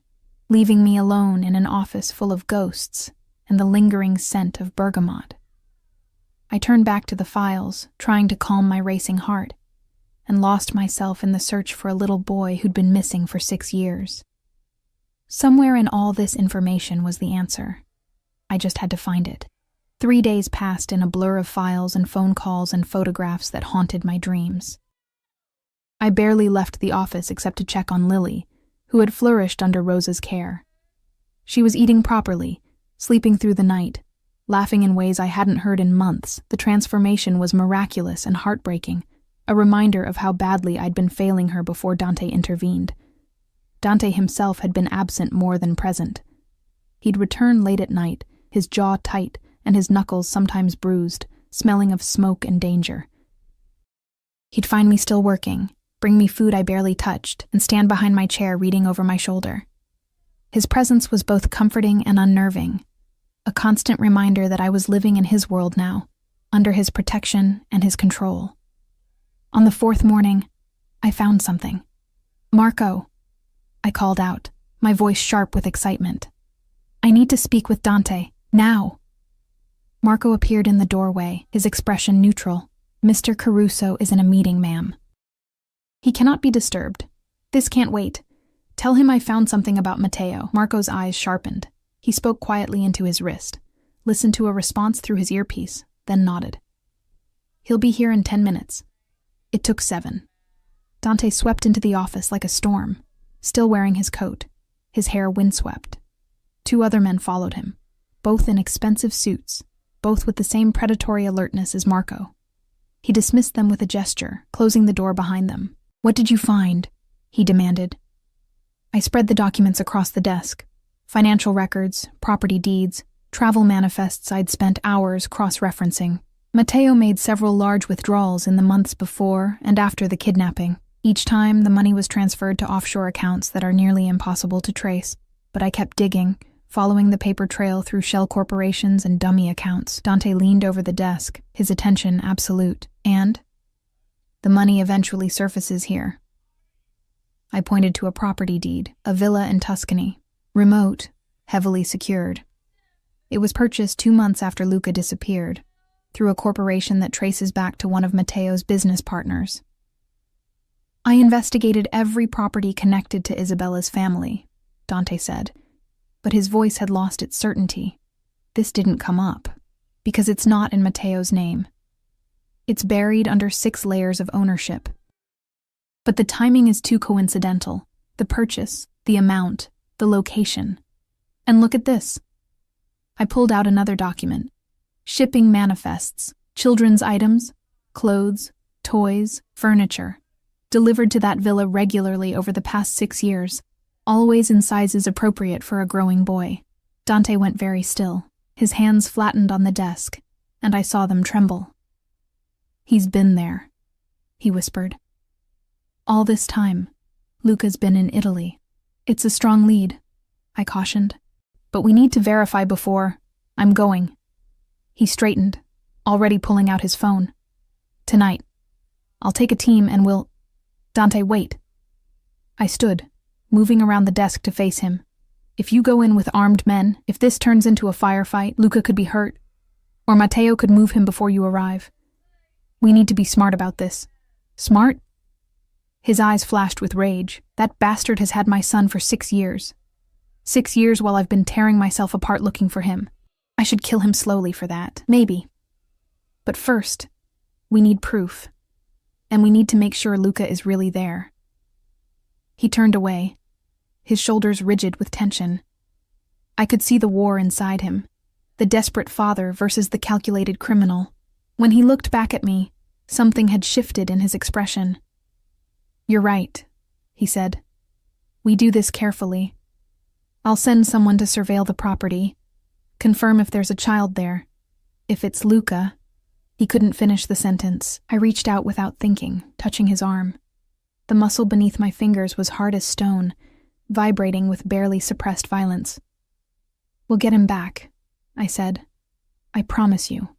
leaving me alone in an office full of ghosts and the lingering scent of bergamot. I turned back to the files, trying to calm my racing heart, and lost myself in the search for a little boy who'd been missing for 6 years. Somewhere in all this information was the answer. I just had to find it. 3 days passed in a blur of files and phone calls and photographs that haunted my dreams. I barely left the office except to check on Lily, who had flourished under Rosa's care. She was eating properly, sleeping through the night, laughing in ways I hadn't heard in months. The transformation was miraculous and heartbreaking, a reminder of how badly I'd been failing her before Dante intervened. Dante himself had been absent more than present. He'd return late at night, his jaw tight and his knuckles sometimes bruised, smelling of smoke and danger. He'd find me still working, bring me food I barely touched, and stand behind my chair reading over my shoulder. His presence was both comforting and unnerving. a constant reminder that I was living in his world now, under his protection and his control. On the fourth morning, I found something. "Marco," I called out, my voice sharp with excitement. "I need to speak with Dante, now." Marco appeared in the doorway, his expression neutral. "Mr. Caruso is in a meeting, ma'am." "He cannot be disturbed. This can't wait. Tell him I found something about Matteo." Marco's eyes sharpened. He spoke quietly into his wrist, listened to a response through his earpiece, then nodded. "He'll be here in 10 minutes. It took 7. Dante swept into the office like a storm, still wearing his coat, his hair windswept. 2 other men followed him, both in expensive suits, both with the same predatory alertness as Marco. He dismissed them with a gesture, closing the door behind them. "What did you find?" he demanded. I spread the documents across the desk. Financial records, property deeds, travel manifests I'd spent hours cross-referencing. Matteo made several large withdrawals in the months before and after the kidnapping. Each time, the money was transferred to offshore accounts that are nearly impossible to trace. But I kept digging, following the paper trail through shell corporations and dummy accounts. Dante leaned over the desk, his attention absolute. "And? The money eventually surfaces here." I pointed to a property deed, a villa in Tuscany, remote, heavily secured. It was purchased 2 months after Luca disappeared, through a corporation that traces back to one of Matteo's business partners. "I investigated every property connected to Isabella's family," Dante said, but his voice had lost its certainty. "This didn't come up, because it's not in Matteo's name. It's buried under 6 layers of ownership. But the timing is too coincidental. The purchase, the amount, the location. And look at this." I pulled out another document. Shipping manifests, children's items, clothes, toys, furniture, delivered to that villa regularly over the past 6 years, always in sizes appropriate for a growing boy. Dante went very still, his hands flattened on the desk, and I saw them tremble. "He's been there," he whispered. "All this time, Luca's been in Italy." "It's a strong lead," I cautioned. "But we need to verify before—" "I'm going." He straightened, already pulling out his phone. "Tonight. I'll take a team and we'll—" "Dante, wait." I stood, moving around the desk to face him. "If you go in with armed men, if this turns into a firefight, Luca could be hurt, or Matteo could move him before you arrive. We need to be smart about this." "Smart?" His eyes flashed with rage. "That bastard has had my son for 6 years. 6 years while I've been tearing myself apart looking for him. I should kill him slowly for that, maybe. But first, we need proof. And we need to make sure Luca is really there." He turned away, his shoulders rigid with tension. I could see the war inside him, the desperate father versus the calculated criminal. When he looked back at me, something had shifted in his expression. "You're right," he said. "We do this carefully. I'll send someone to surveil the property, confirm if there's a child there. If it's Luca—" He couldn't finish the sentence. I reached out without thinking, touching his arm. The muscle beneath my fingers was hard as stone, vibrating with barely suppressed violence. "We'll get him back," I said. "I promise you."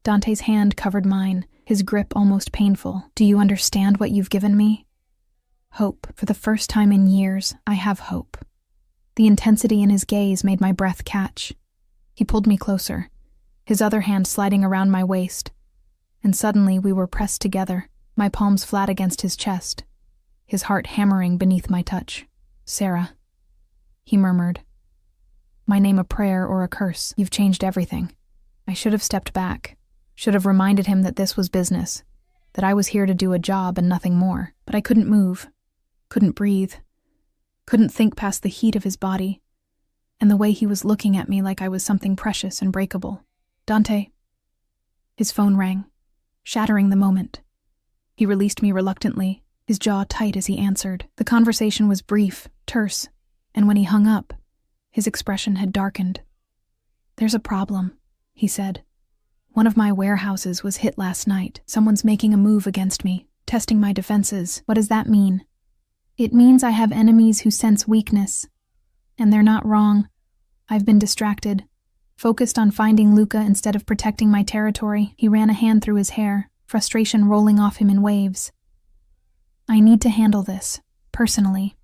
Dante's hand covered mine, his grip almost painful. "Do you understand what you've given me?" Hope. For the first time in years, I have hope. The intensity in his gaze made my breath catch. He pulled me closer, his other hand sliding around my waist, and suddenly we were pressed together, my palms flat against his chest, his heart hammering beneath my touch. "Sarah," he murmured. My name a prayer or a curse. "You've changed everything." I should have stepped back, should have reminded him that this was business, that I was here to do a job and nothing more. But I couldn't move, couldn't breathe, couldn't think past the heat of his body, and the way he was looking at me like I was something precious and breakable. "Dante." His phone rang, shattering the moment. He released me reluctantly, his jaw tight as he answered. The conversation was brief, terse, and when he hung up, his expression had darkened. "There's a problem," he said. "One of my warehouses was hit last night. Someone's making a move against me, testing my defenses." "What does that mean?" "It means I have enemies who sense weakness. And they're not wrong. I've been distracted. Focused on finding Luca instead of protecting my territory, he ran a hand through his hair, frustration rolling off him in waves. I need to handle this, personally.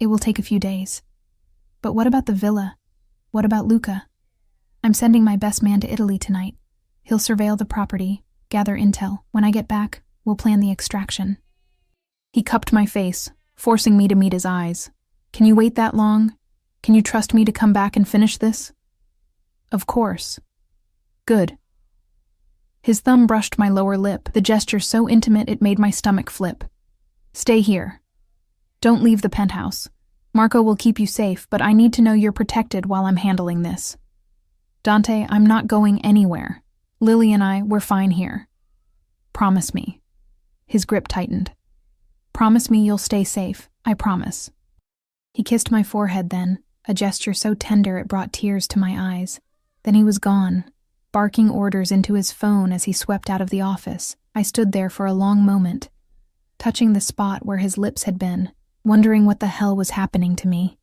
It will take a few days. But what about the villa? What about Luca? I'm sending my best man to Italy tonight. He'll surveil the property, gather intel. When I get back, we'll plan the extraction. He cupped my face, forcing me to meet his eyes. Can you wait that long? Can you trust me to come back and finish this? Of course. Good. His thumb brushed my lower lip, the gesture so intimate it made my stomach flip. Stay here. Don't leave the penthouse. Marco will keep you safe, but I need to know you're protected while I'm handling this. Dante, I'm not going anywhere. Lily and we're fine here. Promise me. His grip tightened. Promise me you'll stay safe. I promise. He kissed my forehead then, a gesture so tender it brought tears to my eyes. Then he was gone, barking orders into his phone as he swept out of the office. I stood there for a long moment, touching the spot where his lips had been, wondering what the hell was happening to me.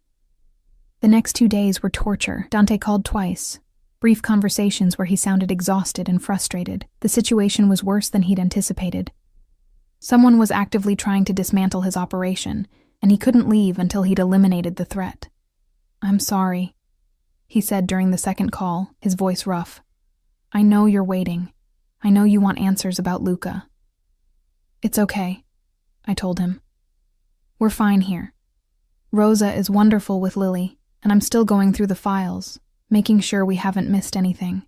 The next 2 days were torture. Dante called twice, brief conversations where he sounded exhausted and frustrated. The situation was worse than he'd anticipated. Someone was actively trying to dismantle his operation, and he couldn't leave until he'd eliminated the threat. I'm sorry, he said during the second call, his voice rough. I know you're waiting. I know you want answers about Luca. It's okay, I told him. We're fine here. Rosa is wonderful with Lily, and I'm still going through the files, making sure we haven't missed anything.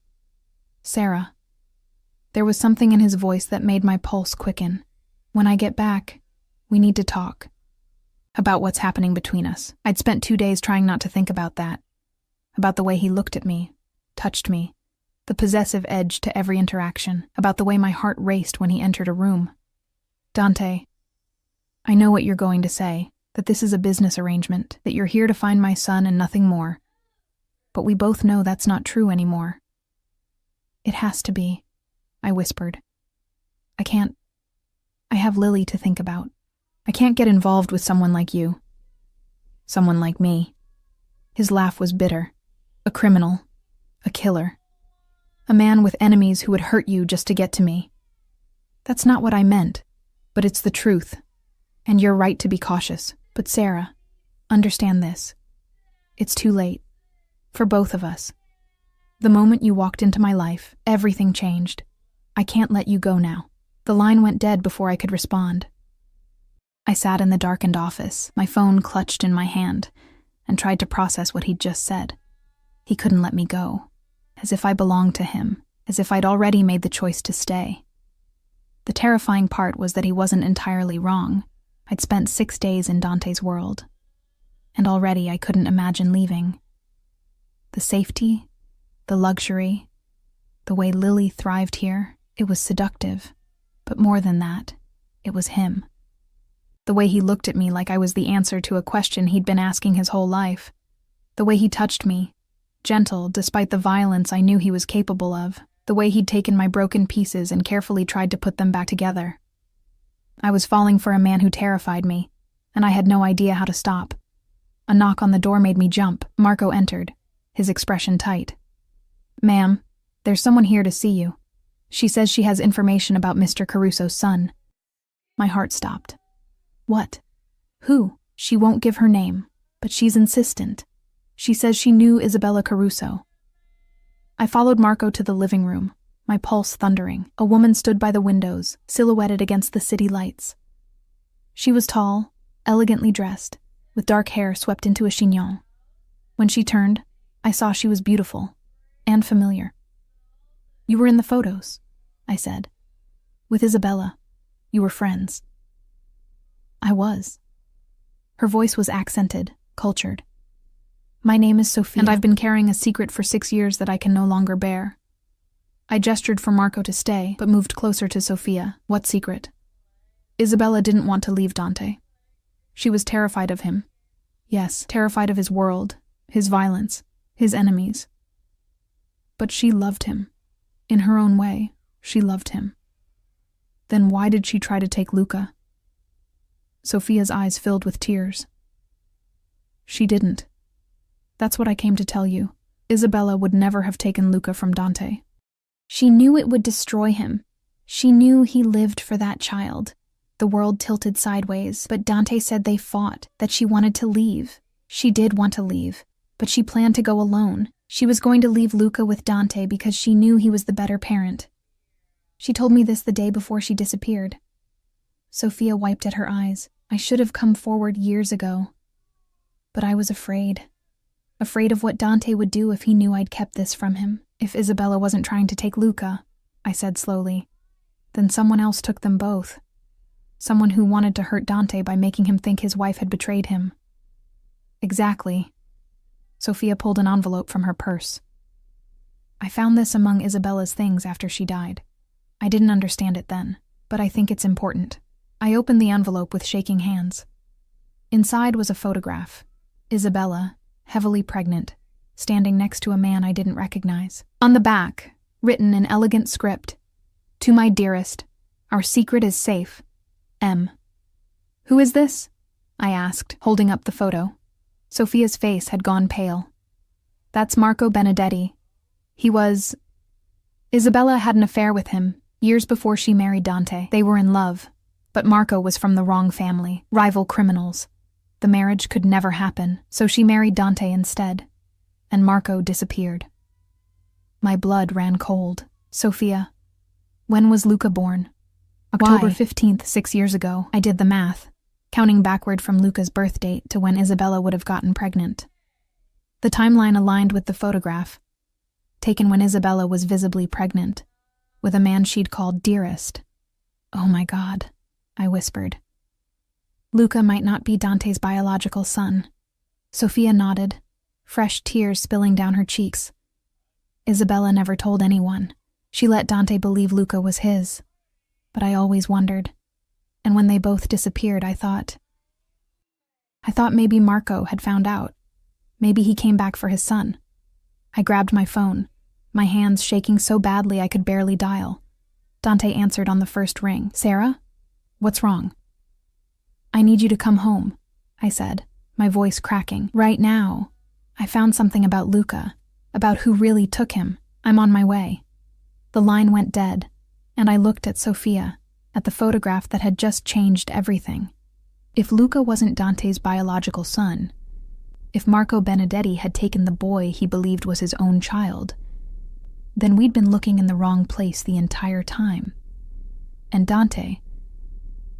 Sarah. There was something in his voice that made my pulse quicken. When I get back, we need to talk. About what's happening between us. I'd spent 2 days trying not to think about that. About the way he looked at me, touched me, the possessive edge to every interaction, about the way my heart raced when he entered a room. Dante, I know what you're going to say, that this is a business arrangement, that you're here to find my son and nothing more. But we both know that's not true anymore. It has to be, I whispered. I have Lily to think about. I can't get involved with someone like you. Someone like me. His laugh was bitter. A criminal. A killer. A man with enemies who would hurt you just to get to me. That's not what I meant, but it's the truth. And you're right to be cautious. But Sarah, understand this. It's too late. For both of us. The moment you walked into my life, everything changed. I can't let you go now. The line went dead before I could respond. I sat in the darkened office, my phone clutched in my hand, and tried to process what he'd just said. He couldn't let me go, as if I belonged to him, as if I'd already made the choice to stay. The terrifying part was that he wasn't entirely wrong. I'd spent 6 days in Dante's world, and already I couldn't imagine leaving. The safety, the luxury, the way Lily thrived here, it was seductive. But more than that, it was him. The way he looked at me like I was the answer to a question he'd been asking his whole life. The way he touched me, gentle despite the violence I knew he was capable of. The way he'd taken my broken pieces and carefully tried to put them back together. I was falling for a man who terrified me, and I had no idea how to stop. A knock on the door made me jump. Marco entered, his expression tight. Ma'am, there's someone here to see you. She says she has information about Mr. Caruso's son. My heart stopped. What? Who? She won't give her name, but she's insistent. She says she knew Isabella Caruso. I followed Marco to the living room, my pulse thundering. A woman stood by the windows, silhouetted against the city lights. She was tall, elegantly dressed, with dark hair swept into a chignon. When she turned, I saw she was beautiful and familiar. You were in the photos, I said. With Isabella. You were friends. I was. Her voice was accented, cultured. My name is Sophia, and I've been carrying a secret for 6 years that I can no longer bear. I gestured for Marco to stay, but moved closer to Sophia. What secret? Isabella didn't want to leave Dante. She was terrified of him. Yes, terrified of his world, his violence, his enemies. But she loved him. In her own way, she loved him. Then why did she try to take Luca? Sophia's eyes filled with tears. She didn't. That's what I came to tell you. Isabella would never have taken Luca from Dante. She knew it would destroy him. She knew he lived for that child. The world tilted sideways, but Dante said they fought, that she wanted to leave. She did want to leave, but she planned to go alone. She was going to leave Luca with Dante because she knew he was the better parent. She told me this the day before she disappeared. Sophia wiped at her eyes. I should have come forward years ago. But I was afraid. Afraid of what Dante would do if he knew I'd kept this from him. If Isabella wasn't trying to take Luca, I said slowly, then someone else took them both. Someone who wanted to hurt Dante by making him think his wife had betrayed him. Exactly. Sophia pulled an envelope from her purse. I found this among Isabella's things after she died. I didn't understand it then, but I think it's important. I opened the envelope with shaking hands. Inside was a photograph. Isabella, heavily pregnant, standing next to a man I didn't recognize. On the back, written in elegant script, "To my dearest, our secret is safe. M." "Who is this?" I asked, holding up the photo. Sophia's face had gone pale. "That's Marco Benedetti. He was..." Isabella had an affair with him, years before she married Dante. They were in love, but Marco was from the wrong family, rival criminals. The marriage could never happen, so she married Dante instead, and Marco disappeared. My blood ran cold. Sophia, when was Luca born? October 15th, 6 years ago. I did the math, counting backward from Luca's birth date to when Isabella would have gotten pregnant. The timeline aligned with the photograph, taken when Isabella was visibly pregnant, with a man she'd called dearest. "Oh my God," I whispered. "Luca might not be Dante's biological son." Sophia nodded, fresh tears spilling down her cheeks. Isabella never told anyone. She let Dante believe Luca was his. But I always wondered. And when they both disappeared, I thought maybe Marco had found out. Maybe he came back for his son. I grabbed my phone, my hands shaking so badly I could barely dial. Dante answered on the first ring. "Sarah? What's wrong?" "I need you to come home," I said, my voice cracking. "Right now. I found something about Luca, about who really took him. I'm on my way." The line went dead, and I looked at Sophia, at the photograph that had just changed everything. If Luca wasn't Dante's biological son, if Marco Benedetti had taken the boy he believed was his own child, then we'd been looking in the wrong place the entire time. And Dante,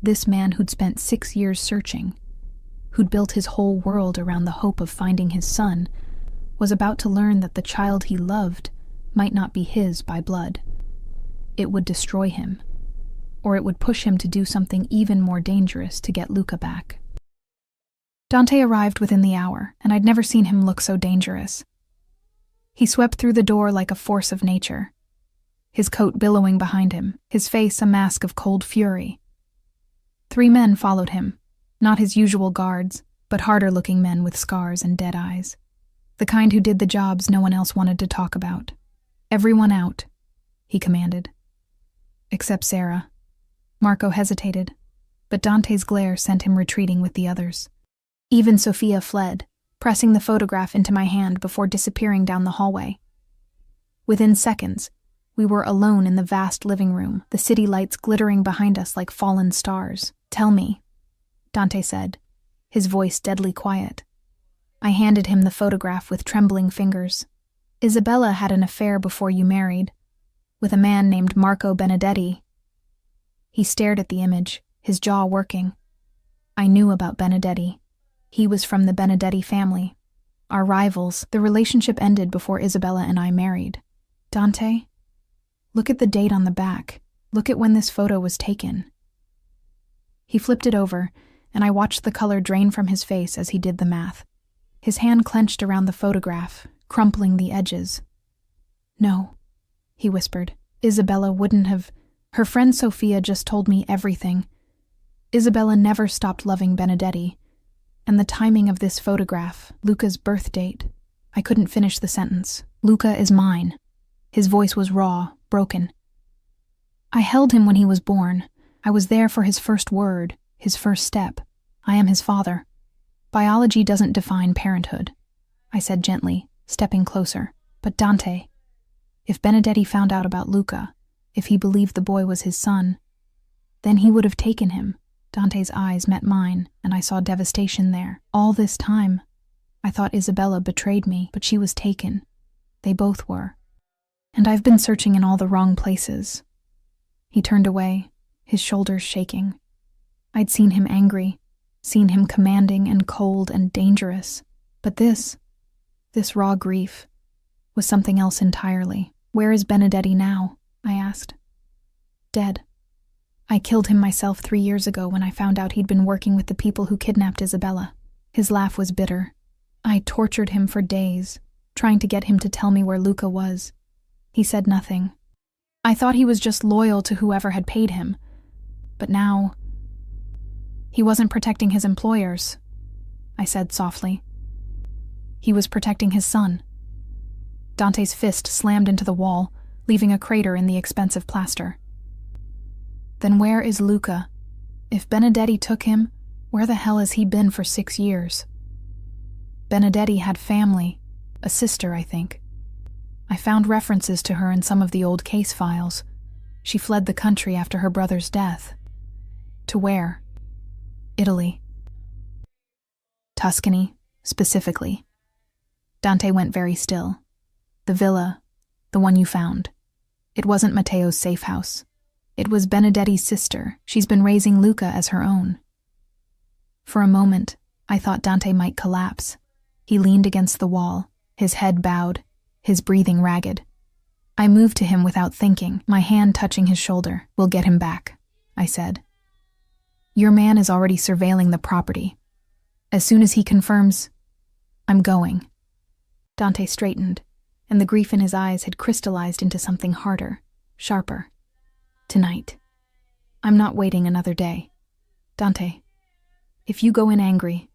this man who'd spent 6 years searching, who'd built his whole world around the hope of finding his son, was about to learn that the child he loved might not be his by blood. It would destroy him, or it would push him to do something even more dangerous to get Luca back. Dante arrived within the hour, and I'd never seen him look so dangerous. He swept through the door like a force of nature, his coat billowing behind him, his face a mask of cold fury. 3 men followed him, not his usual guards, but harder-looking men with scars and dead eyes. The kind who did the jobs no one else wanted to talk about. "Everyone out," he commanded. Except Sarah. Marco hesitated, but Dante's glare sent him retreating with the others. Even Sophia fled, pressing the photograph into my hand before disappearing down the hallway. Within seconds, we were alone in the vast living room, the city lights glittering behind us like fallen stars. "Tell me," Dante said, his voice deadly quiet. I handed him the photograph with trembling fingers. "Isabella had an affair before you married, with a man named Marco Benedetti." He stared at the image, his jaw working. I knew about Benedetti. He was from the Benedetti family. Our rivals. The relationship ended before Isabella and I married. "Dante, look at the date on the back. Look at when this photo was taken." He flipped it over, and I watched the color drain from his face as he did the math. His hand clenched around the photograph, crumpling the edges. "No," he whispered. "Isabella wouldn't have. Her friend Sophia just told me everything. Isabella never stopped loving Benedetti. And the timing of this photograph, Luca's birth date." I couldn't finish the sentence. "Luca is mine." His voice was raw, broken. "I held him when he was born. I was there for his first word, his first step. I am his father. Biology doesn't define parenthood," I said gently, stepping closer. But Dante, if Benedetti found out about Luca, if he believed the boy was his son, then he would have taken him. Dante's eyes met mine, and I saw devastation there. All this time, I thought Isabella betrayed me, but she was taken. They both were. And I've been searching in all the wrong places. He turned away, his shoulders shaking. I'd seen him angry, seen him commanding and cold and dangerous. But this raw grief, was something else entirely. Where is Benedetti now? I asked. Dead. I killed him myself 3 years ago when I found out he'd been working with the people who kidnapped Isabella. His laugh was bitter. I tortured him for days, trying to get him to tell me where Luca was. He said nothing. I thought he was just loyal to whoever had paid him. But now, he wasn't protecting his employers, I said softly. He was protecting his son. Dante's fist slammed into the wall, leaving a crater in the expensive plaster. Then where is Luca? If Benedetti took him, where the hell has he been for 6 years? Benedetti had family, a sister, I think. I found references to her in some of the old case files. She fled the country after her brother's death. To where? Italy. Tuscany, specifically. Dante went very still. The villa, the one you found. It wasn't Matteo's safe house. It was Benedetti's sister. She's been raising Luca as her own. For a moment, I thought Dante might collapse. He leaned against the wall, his head bowed, his breathing ragged. I moved to him without thinking, my hand touching his shoulder. We'll get him back, I said. Your man is already surveilling the property. As soon as he confirms, I'm going. Dante straightened, and the grief in his eyes had crystallized into something harder, sharper. Tonight. I'm not waiting another day. Dante, if you go in angry,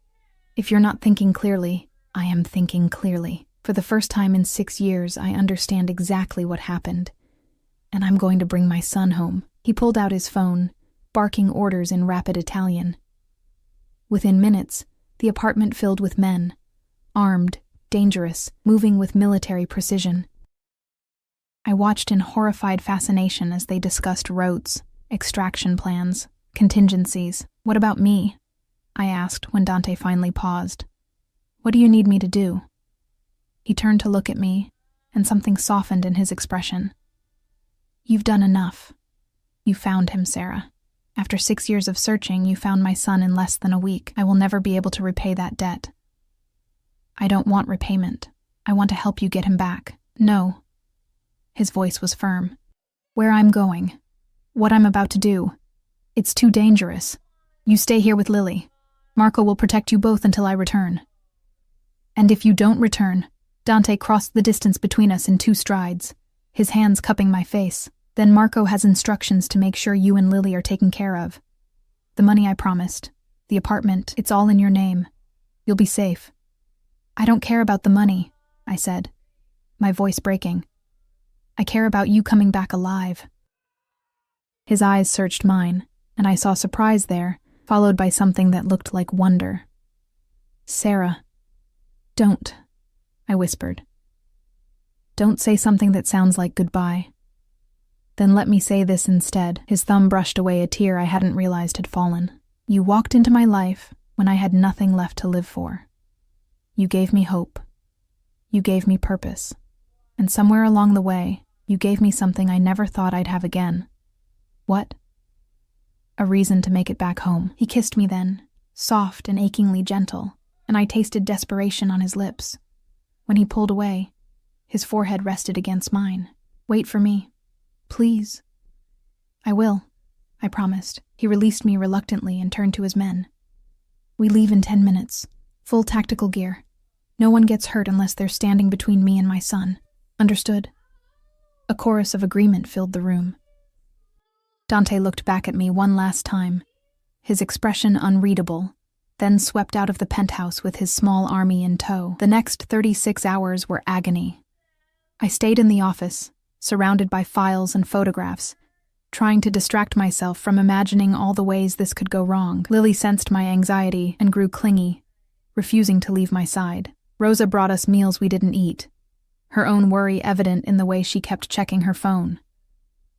if you're not thinking clearly, I am thinking clearly. For the first time in 6 years, I understand exactly what happened. And I'm going to bring my son home. He pulled out his phone, barking orders in rapid Italian. Within minutes, the apartment filled with men, armed, dangerous, moving with military precision. I watched in horrified fascination as they discussed routes, extraction plans, contingencies. What about me? I asked when Dante finally paused. What do you need me to do? He turned to look at me, and something softened in his expression. You've done enough. You found him, Sarah. After 6 years of searching, you found my son in less than a week. I will never be able to repay that debt. I don't want repayment. I want to help you get him back. No. His voice was firm. Where I'm going. What I'm about to do. It's too dangerous. You stay here with Lily. Marco will protect you both until I return. And if you don't return, Dante crossed the distance between us in 2 strides, his hands cupping my face. Then Marco has instructions to make sure you and Lily are taken care of. The money I promised, the apartment, it's all in your name. You'll be safe. I don't care about the money, I said, my voice breaking. I care about you coming back alive. His eyes searched mine, and I saw surprise there, followed by something that looked like wonder. Sarah, don't, I whispered. Don't say something that sounds like goodbye. Then let me say this instead. His thumb brushed away a tear I hadn't realized had fallen. You walked into my life when I had nothing left to live for. You gave me hope. You gave me purpose. And somewhere along the way, you gave me something I never thought I'd have again. What? A reason to make it back home. He kissed me then, soft and achingly gentle, and I tasted desperation on his lips. When he pulled away, his forehead rested against mine. Wait for me. Please. I will, I promised. He released me reluctantly and turned to his men. We leave in 10 minutes. Full tactical gear. No one gets hurt unless they're standing between me and my son. Understood? A chorus of agreement filled the room. Dante looked back at me one last time, his expression unreadable, then swept out of the penthouse with his small army in tow. The next 36 hours were agony. I stayed in the office, surrounded by files and photographs, trying to distract myself from imagining all the ways this could go wrong. Lily sensed my anxiety and grew clingy, refusing to leave my side. Rosa brought us meals we didn't eat, her own worry evident in the way she kept checking her phone.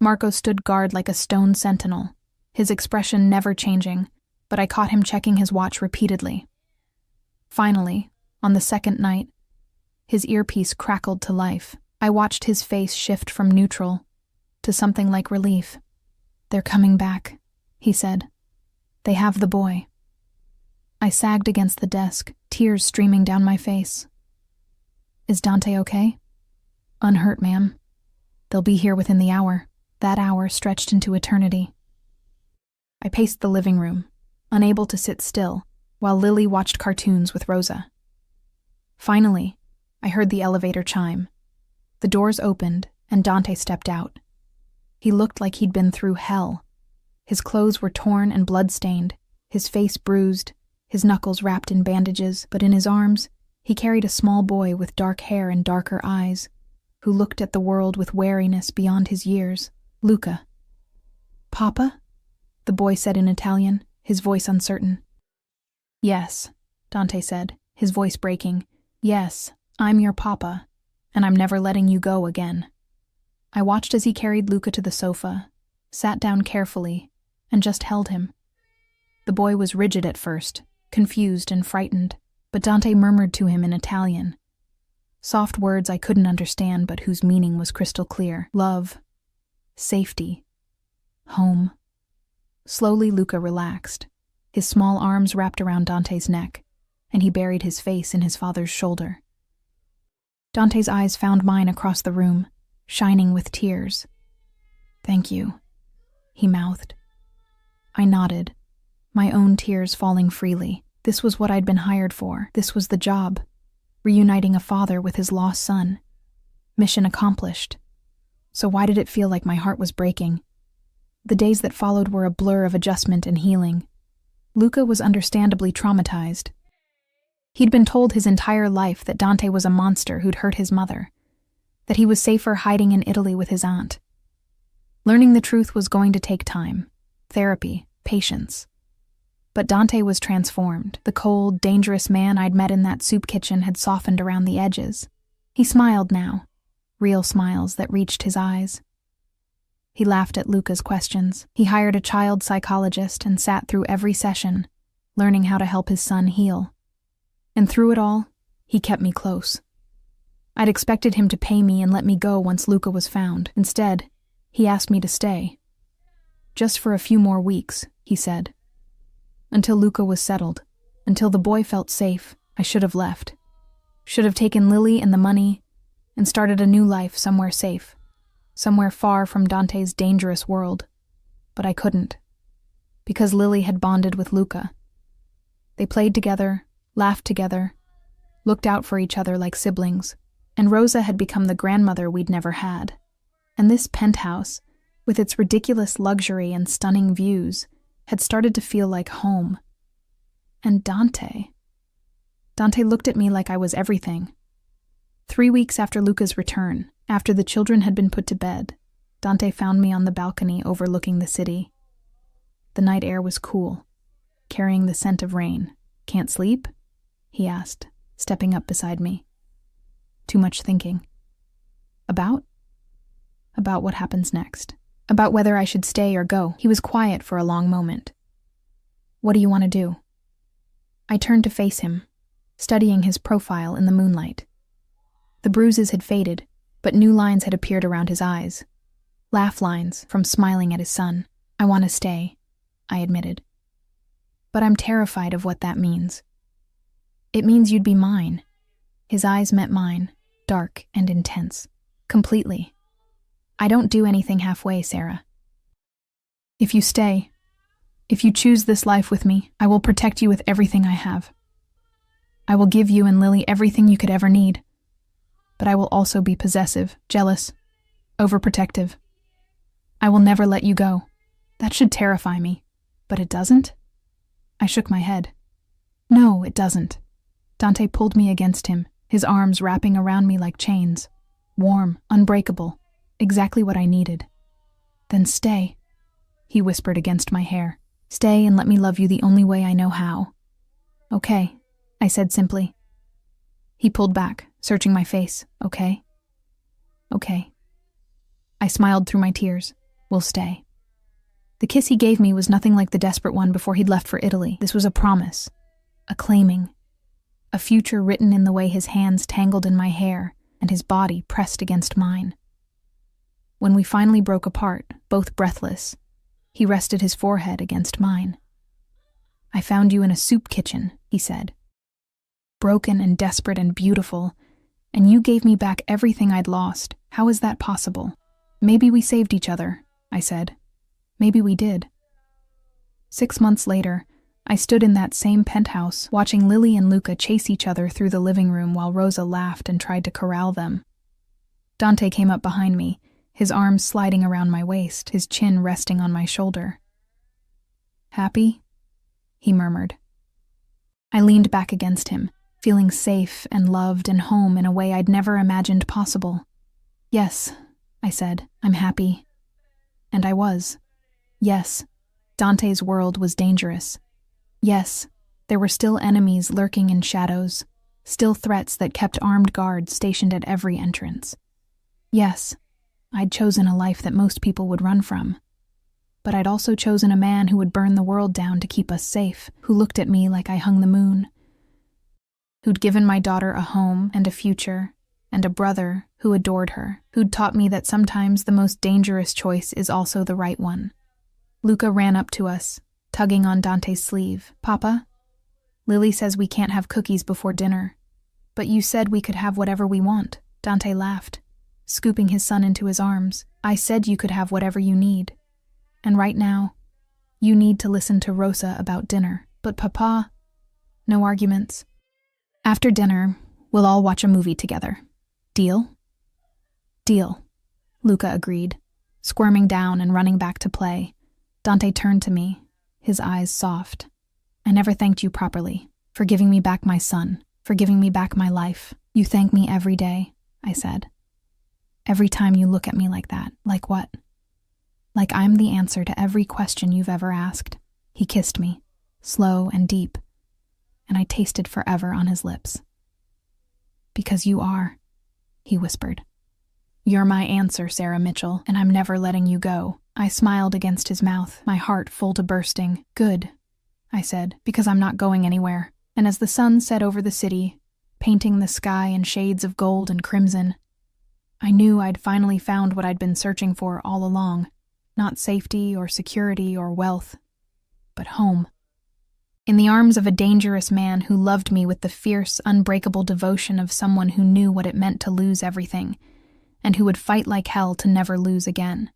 Marco stood guard like a stone sentinel, his expression never changing, but I caught him checking his watch repeatedly. Finally, on the second night, his earpiece crackled to life. I watched his face shift from neutral to something like relief. "They're coming back," he said. "They have the boy." I sagged against the desk, tears streaming down my face. "Is Dante okay?" "Unhurt, ma'am. They'll be here within the hour." That hour stretched into eternity. I paced the living room, unable to sit still, while Lily watched cartoons with Rosa. Finally, I heard the elevator chime. The doors opened, and Dante stepped out. He looked like he'd been through hell. His clothes were torn and blood-stained, his face bruised, his knuckles wrapped in bandages, but in his arms, he carried a small boy with dark hair and darker eyes, who looked at the world with wariness beyond his years. Luca. "Papa?" the boy said in Italian, his voice uncertain. "Yes," Dante said, his voice breaking. "Yes, I'm your papa, and I'm never letting you go again." I watched as he carried Luca to the sofa, sat down carefully, and just held him. The boy was rigid at first, confused and frightened, but Dante murmured to him in Italian. Soft words I couldn't understand, but whose meaning was crystal clear. Love. Safety. Home. Slowly Luca relaxed, his small arms wrapped around Dante's neck, and he buried his face in his father's shoulder. Dante's eyes found mine across the room, shining with tears. "Thank you," he mouthed. I nodded, my own tears falling freely. This was what I'd been hired for. This was the job. Reuniting a father with his lost son. Mission accomplished. So why did it feel like my heart was breaking? The days that followed were a blur of adjustment and healing. Luca was understandably traumatized. He'd been told his entire life that Dante was a monster who'd hurt his mother, that he was safer hiding in Italy with his aunt. Learning the truth was going to take time, therapy, patience. But Dante was transformed. The cold, dangerous man I'd met in that soup kitchen had softened around the edges. He smiled now, real smiles that reached his eyes. He laughed at Luca's questions. He hired a child psychologist and sat through every session, learning how to help his son heal. And through it all, he kept me close. I'd expected him to pay me and let me go once Luca was found. Instead, he asked me to stay. "Just for a few more weeks," he said. "Until Luca was settled, until the boy felt safe, I should have left. Should have taken Lily and the money and started a new life somewhere safe, somewhere far from Dante's dangerous world. But I couldn't, because Lily had bonded with Luca. They played together, laughed together, looked out for each other like siblings, and Rosa had become the grandmother we'd never had. And this penthouse, with its ridiculous luxury and stunning views, had started to feel like home. And Dante looked at me like I was everything. 3 weeks after Luca's return, after the children had been put to bed, Dante found me on the balcony overlooking the city. The night air was cool, carrying the scent of rain. "Can't sleep?" he asked, stepping up beside me. "Too much thinking." About? About what happens next. About whether I should stay or go. He was quiet for a long moment. "What do you want to do?" I turned to face him, studying his profile in the moonlight. The bruises had faded, but new lines had appeared around his eyes. Laugh lines from smiling at his son. "I want to stay," I admitted. "But I'm terrified of what that means." "It means you'd be mine." His eyes met mine, dark and intense. "Completely. I don't do anything halfway, Sarah. If you stay, if you choose this life with me, I will protect you with everything I have. I will give you and Lily everything you could ever need. But I will also be possessive, jealous, overprotective. I will never let you go. That should terrify me, but it doesn't?" I shook my head. "No, it doesn't." Dante pulled me against him, his arms wrapping around me like chains. Warm, unbreakable, exactly what I needed. "Then stay," he whispered against my hair. "Stay and let me love you the only way I know how." "Okay," I said simply. He pulled back, searching my face. Okay? Okay. I smiled through my tears. We'll stay. The kiss he gave me was nothing like the desperate one before he'd left for Italy. This was a promise, a claiming, a future written in the way his hands tangled in my hair and his body pressed against mine. When we finally broke apart, both breathless, he rested his forehead against mine. I found you in a soup kitchen, he said. Broken and desperate and beautiful, and you gave me back everything I'd lost. How is that possible? Maybe we saved each other, I said. Maybe we did. 6 months later, I stood in that same penthouse, watching Lily and Luca chase each other through the living room while Rosa laughed and tried to corral them. Dante came up behind me, his arms sliding around my waist, his chin resting on my shoulder. Happy? He murmured. I leaned back against him, feeling safe and loved and home in a way I'd never imagined possible. Yes, I said, I'm happy. And I was. Yes, Dante's world was dangerous. Yes, there were still enemies lurking in shadows, still threats that kept armed guards stationed at every entrance. Yes, I'd chosen a life that most people would run from. But I'd also chosen a man who would burn the world down to keep us safe, who looked at me like I hung the moon, who'd given my daughter a home and a future, and a brother who adored her, who'd taught me that sometimes the most dangerous choice is also the right one. Luca ran up to us, tugging on Dante's sleeve. Papa, Lily says we can't have cookies before dinner, but you said we could have whatever we want. Dante laughed, scooping his son into his arms. I said you could have whatever you need. And right now, you need to listen to Rosa about dinner. But Papa, no arguments. After dinner, we'll all watch a movie together. Deal? Deal, Luca agreed, squirming down and running back to play. Dante turned to me, his eyes soft. I never thanked you properly, for giving me back my son, for giving me back my life. You thank me every day, I said. Every time you look at me like that. Like what? Like I'm the answer to every question you've ever asked. He kissed me, slow and deep, and I tasted forever on his lips. Because you are, he whispered. You're my answer, Sarah Mitchell, and I'm never letting you go. I smiled against his mouth, my heart full to bursting. Good, I said, because I'm not going anywhere. And as the sun set over the city, painting the sky in shades of gold and crimson, I knew I'd finally found what I'd been searching for all along. Not safety or security or wealth, but home. In the arms of a dangerous man who loved me with the fierce, unbreakable devotion of someone who knew what it meant to lose everything, and who would fight like hell to never lose again.